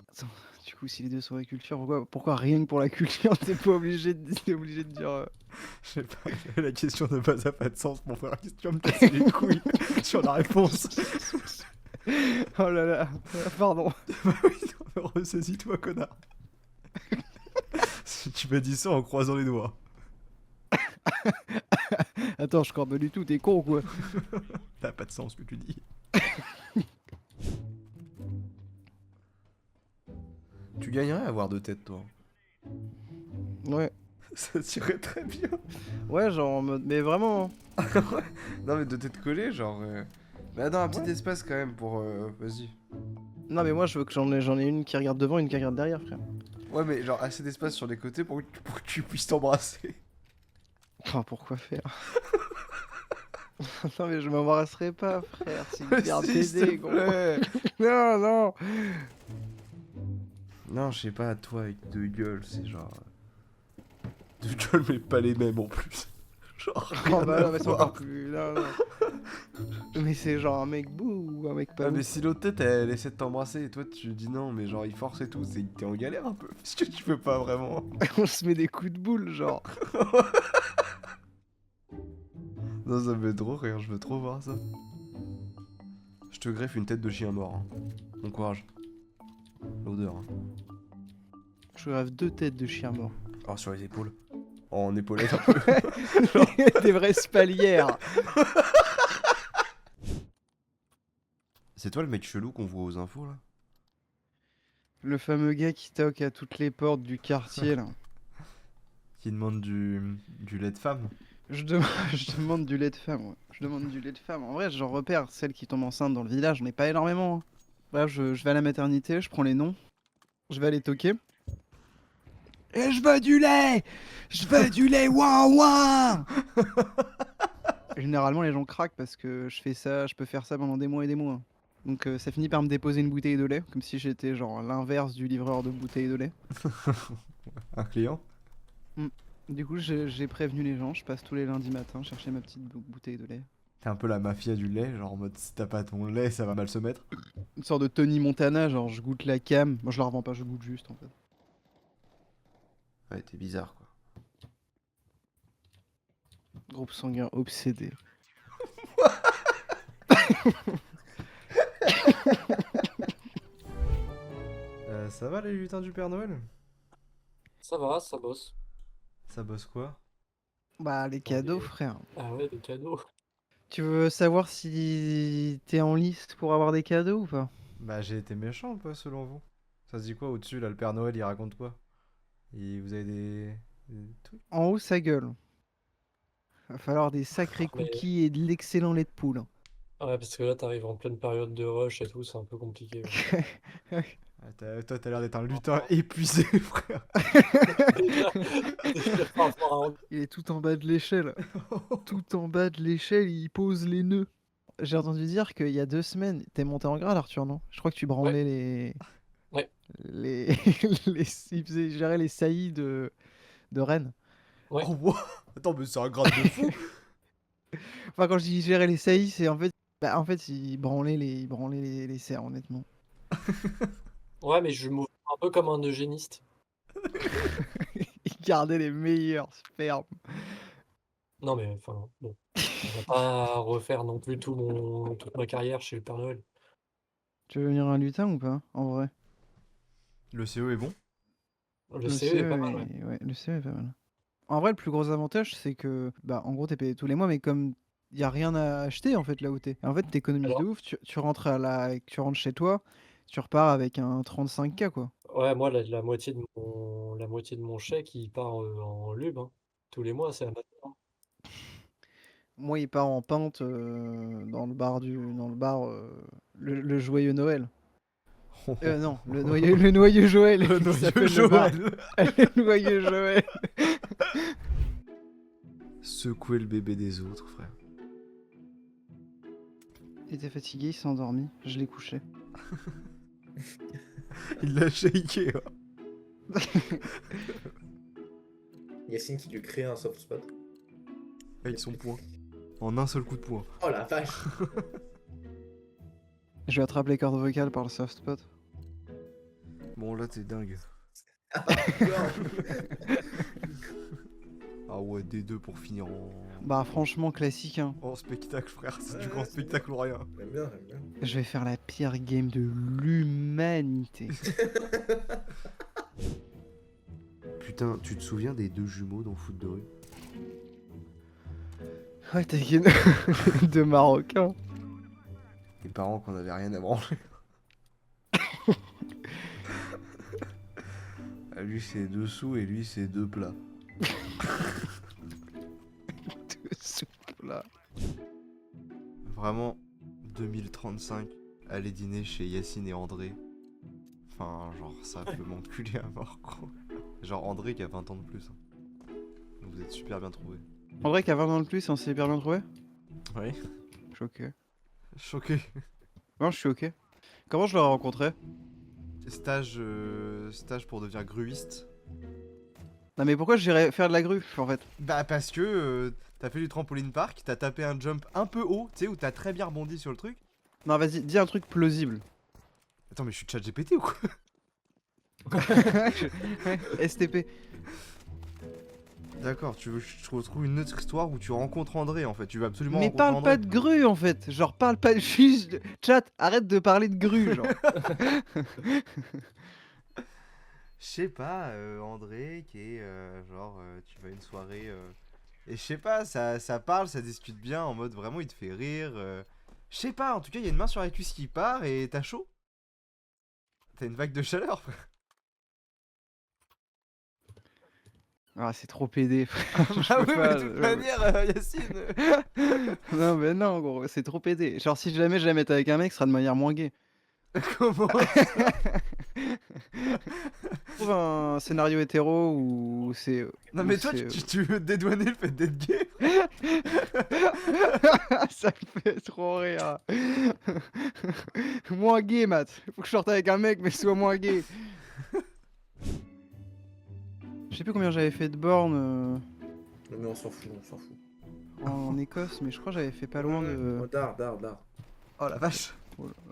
Attends, du coup, si les deux sont dans la culture, pourquoi rien que pour la culture, t'es obligé de dire... Je sais pas, la question de base a pas de sens, mon frère. Qu'est-ce que tu vas me casser les couilles sur la réponse? Oh là là, pardon. Bah oui, non, mais ressaisis-toi, connard. Tu m'as dit ça en croisant les doigts. Attends, je crois pas du tout, t'es con ou quoi? Ça a pas de sens ce que tu dis. Tu gagnerais à avoir deux têtes, toi. Ouais. Ça tirait très bien. Ouais, genre en mode... Mais vraiment... Non, mais deux têtes collées, genre... Bah non, un petit espace quand même pour... Vas-y. Non, mais moi, je veux que j'en ai une qui regarde devant et une qui regarde derrière, frère. Ouais, mais genre assez d'espace sur les côtés pour que tu puisses t'embrasser. Enfin, pourquoi faire? Non, mais je m'embrasserai pas, frère. C'est Mais hyper si, s'il te pédé, gros. plaît. Non, non. Non, je sais pas, toi avec deux gueules, c'est genre... Deux gueules, mais pas les mêmes en plus. Genre. Oh bah non, mais c'est voir. encore plus. Non, non. Mais c'est genre un mec beau ou un mec pas Ah, beau? mais si l'autre tête elle essaie de t'embrasser et toi tu dis non, mais genre il force et tout, c'est que t'es en galère un peu. Parce que tu peux pas vraiment. On se met des coups de boule, genre. Non, ça me fait trop rire, je veux trop voir ça. Je te greffe une tête de chien mort. Hein. Bon courage. L'odeur. Hein. Je grave 2 têtes de chien mort. Oh, sur les épaules. En épaulette un peu. Des vraies spalières. C'est toi le mec chelou qu'on voit aux infos là? Le fameux gars qui toque à toutes les portes du quartier, là. Qui demande du lait de femme. Je demande du lait de femme, ouais. Je demande du lait de femme. En vrai, j'en repère celles qui tombent enceintes dans le village, mais pas énormément. Hein. Bref, je vais à la maternité, je prends les noms. Je vais aller toquer. Et je veux du lait! Je veux du lait, ouin ouin! Généralement, les gens craquent parce que je fais ça, je peux faire ça pendant des mois et des mois. Donc ça finit par me déposer une bouteille de lait, comme si j'étais genre l'inverse du livreur de bouteilles de lait. Un client. Du coup, j'ai prévenu les gens, je passe tous les lundis matins chercher ma petite bouteille de lait. T'es un peu la mafia du lait, genre en mode si t'as pas ton lait, ça va mal se mettre. Une sorte de Tony Montana, genre je goûte la cam. Moi je la revends pas, je goûte juste en fait. Ouais, t'es bizarre quoi. Groupe sanguin obsédé. Ça va les lutins du Père Noël? Ça va, ça bosse. Ça bosse quoi? Bah les cadeaux frère. Ah ouais, des cadeaux. Tu veux savoir si t'es en liste pour avoir des cadeaux ou pas? Bah j'ai été méchant un peu selon vous. Ça se dit quoi au-dessus là, le Père Noël il raconte quoi? Et vous avez des trucs? En haut sa gueule. Va falloir des sacrés Mais- cookies et de l'excellent lait de poule. Ouais, parce que là, t'arrives en pleine période de rush et tout, c'est un peu compliqué. Ouais. Toi t'as l'air d'être un lutin épuisé frère. Déjà, par rapport à- Il est tout en bas de l'échelle. Tout en bas de l'échelle, il pose les nœuds. J'ai entendu dire qu'il y a 2 semaines, t'es monté en grade Arthur, non? Je crois que tu branlais les... Ouais. Les... Il faisait gérer les saillies de Rennes. Ouais. Oh wow. Attends mais c'est un grade de fou. Enfin quand je dis gérer les saillies, c'est en fait... Bah, en fait, il branlait les cerfs, honnêtement. Ouais, mais je m'ouvre un peu comme un eugéniste. Il gardait les meilleurs spermes. Non, mais enfin, bon. On va pas refaire non plus toute ma carrière chez le Père Noël. Tu veux devenir un lutin ou pas, en vrai? Le CO est bon? Le CE est pas mal, ouais. Ouais, le CE est pas mal. En vrai, le plus gros avantage, c'est que, bah, en gros, t'es payé tous les mois, mais comme y a rien à acheter, en fait, là où t'es. En fait, t'économises de Alors ouf, tu rentres tu rentres chez toi, tu repars avec un 35K, quoi. Ouais, moi, la moitié de mon chèque, il part en lube. Hein. Tous les mois, c'est Amazon. Moi, il part en pinte dans le bar, le joyeux Noël. Non, le noyeux Joël. Le qui noyeux s'appelle le bar. Joël. Le noyeux Joël. Secouer le bébé des autres, frère. Il était fatigué, il s'est endormi. Je l'ai couché. Il l'a shaké. Hein. Yacine qui lui crée un soft spot. Avec son poing. En un seul coup de poing. Oh la vache. Je vais attraper les cordes vocales par le soft spot. Bon là t'es dingue. Ah ouais, des deux pour finir en... Bah franchement classique hein. En spectacle frère, c'est du grand spectacle ou rien. J'aime bien, j'aime bien. Je vais faire la pire game de l'humanité. Putain, tu te souviens des 2 jumeaux dans Foot de rue? Ouais t'as deux Marocains. Les parents qu'on avait rien à branler. Lui c'est 2 sous et lui c'est 2 plats. Deux soupes là. Vraiment, 2035, aller dîner chez Yacine et André. Enfin, genre, ça peut m'enculer à mort, gros. Genre André qui a 20 ans de plus. Hein. Vous êtes super bien trouvés. En vrai qu'à 20 ans de plus on s'est hyper bien trouvé. Oui. Choqué. Choqué. Non je suis ok. Comment je l'aurais rencontré? Stage pour devenir gruiste. Non mais pourquoi j'irais faire de la grue en fait? Bah parce que t'as fait du trampoline park, t'as tapé un jump un peu haut, tu sais, où t'as très bien rebondi sur le truc. Non vas-y, dis un truc plausible. Attends, mais je suis ChatGPT ou quoi? STP. D'accord, tu veux que je retrouve une autre histoire où tu rencontres André en fait, tu veux absolument Mais rencontrer parle André. pas de grue en fait, genre parle pas juste... Chat, arrête de parler de grue genre. Je sais pas, André qui est genre, tu vas à une soirée et je sais pas, ça parle, ça discute bien en mode vraiment il te fait rire. Je sais pas, en tout cas il y a une main sur la cuisse qui part et t'as chaud. T'as une vague de chaleur frère. Ah c'est trop pédé frère. Je Ah peux oui, pas, mais de toute manière, Yacine. Non mais non gros, c'est trop pédé. Genre si jamais je la mette avec un mec, ce sera de manière moins gay. Comment ça? Trouve un scénario hétéro où c'est... Non où mais toi c'est- tu veux dédouaner le fait d'être gay? Ça me fait trop rire. Moins gay, Matt. Faut que je sorte avec un mec, mais sois moins gay. Je sais plus combien j'avais fait de bornes Non, mais on s'en fout, on s'en fout. en Écosse, mais je crois que j'avais fait pas loin de... Oh, Dard. Oh la vache.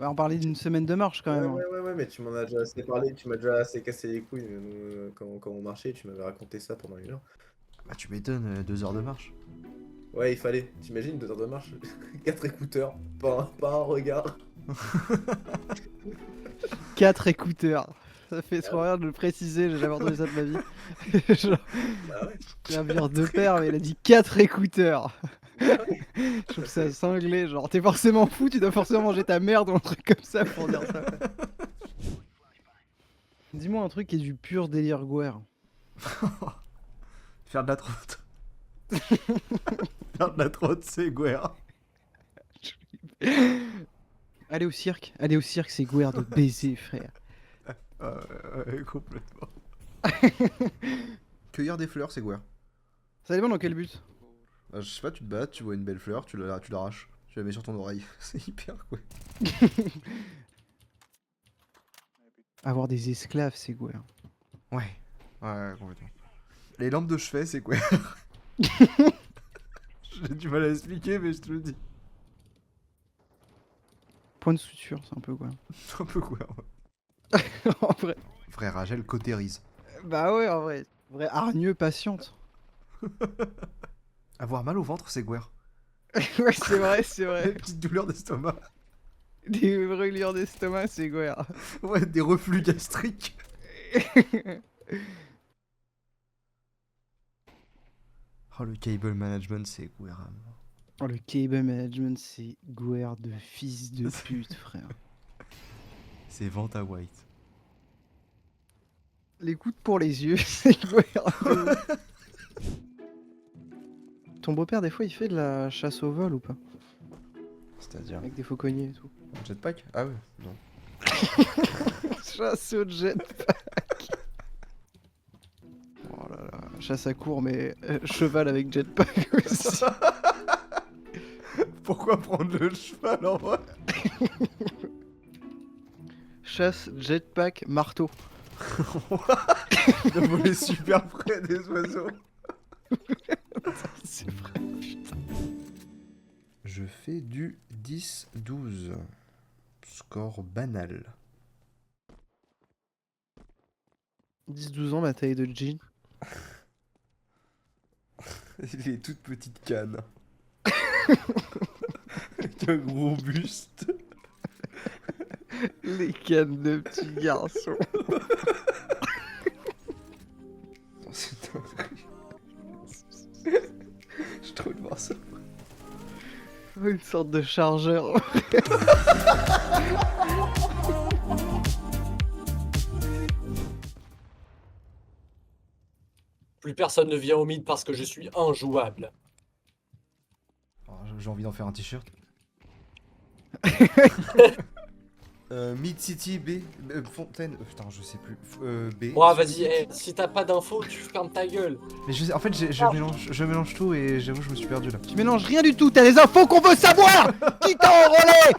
On parlait d'une semaine de marche quand même. hein. Ouais, mais tu m'en as déjà assez parlé, tu m'as déjà assez cassé les couilles quand on marchait, tu m'avais raconté ça pendant 1 heure. Bah tu m'étonnes, 2 heures de marche. Ouais, il fallait, t'imagines 2 heures de marche, 4 écouteurs, pas un regard. 4 écouteurs. Ça fait trop rire de le préciser, j'ai jamais entendu ça de ma vie. Genre, Bah ouais. il vient de dire 2 paires, mais il a dit 4 écouteurs. Je trouve ça cinglé, genre t'es forcément fou, tu dois forcément manger ta merde ou un truc comme ça pour dire ça. Dis-moi un truc qui est du pur délire guerre. Faire de la trotte. Faire de la trotte, c'est guerre. Aller au cirque, c'est guerre de baiser, frère. Complètement. Cueillir des fleurs, c'est guerre. Ça dépend dans quel but. Je sais pas, tu te balades, tu vois une belle fleur, tu l'arraches, tu la mets sur ton oreille. C'est hyper quoi. Avoir des esclaves, c'est guerre. Ouais, complètement. Les lampes de chevet, c'est quoi? J'ai du mal à expliquer, mais je te le dis. Point de suture, c'est un peu quoi. C'est un peu quoi, En vrai. Frère Rachel cautérise. Bah ouais, en vrai. Vrai hargneux patiente. Avoir mal au ventre, c'est guerre. Ouais, c'est vrai, c'est Des vrai. petites douleurs d'estomac. Des brûlures d'estomac, c'est guerre. Ouais, des reflux gastriques. Oh, le cable management, c'est guerre. Oh, le cable management, c'est guerre de fils de pute, frère. C'est vente à white. Les coudes pour les yeux, c'est guerre de ouf. Ton beau-père, des fois, il fait de la chasse au vol ou pas? C'est-à-dire Avec des fauconniers et tout. jetpack? Ah ouais, non. Chasse au jetpack. Oh là là, chasse à court, mais cheval avec jetpack aussi. Pourquoi prendre le cheval en vrai? Chasse, jetpack, marteau. De voler super près des oiseaux. C'est vrai, putain. Je fais du 10-12. Score banal. 10-12 ans, ma taille de jean. Les toutes petites cannes. Avec un gros buste. Les cannes de petits garçons. C'est dingue. J'ai trop de voir ça. Une sorte de chargeur. Plus personne ne vient au mid parce que je suis injouable. Alors, j'ai envie d'en faire un t-shirt. Mid City B. Fontaine. Putain, je sais plus. B. Moi, vas-y, si t'as pas d'infos, tu fermes ta gueule. Mais en fait, je mélange tout et j'avoue, je me suis perdu là. Tu mélanges rien du tout, t'as les infos qu'on veut savoir. Qui t'a enrôlé?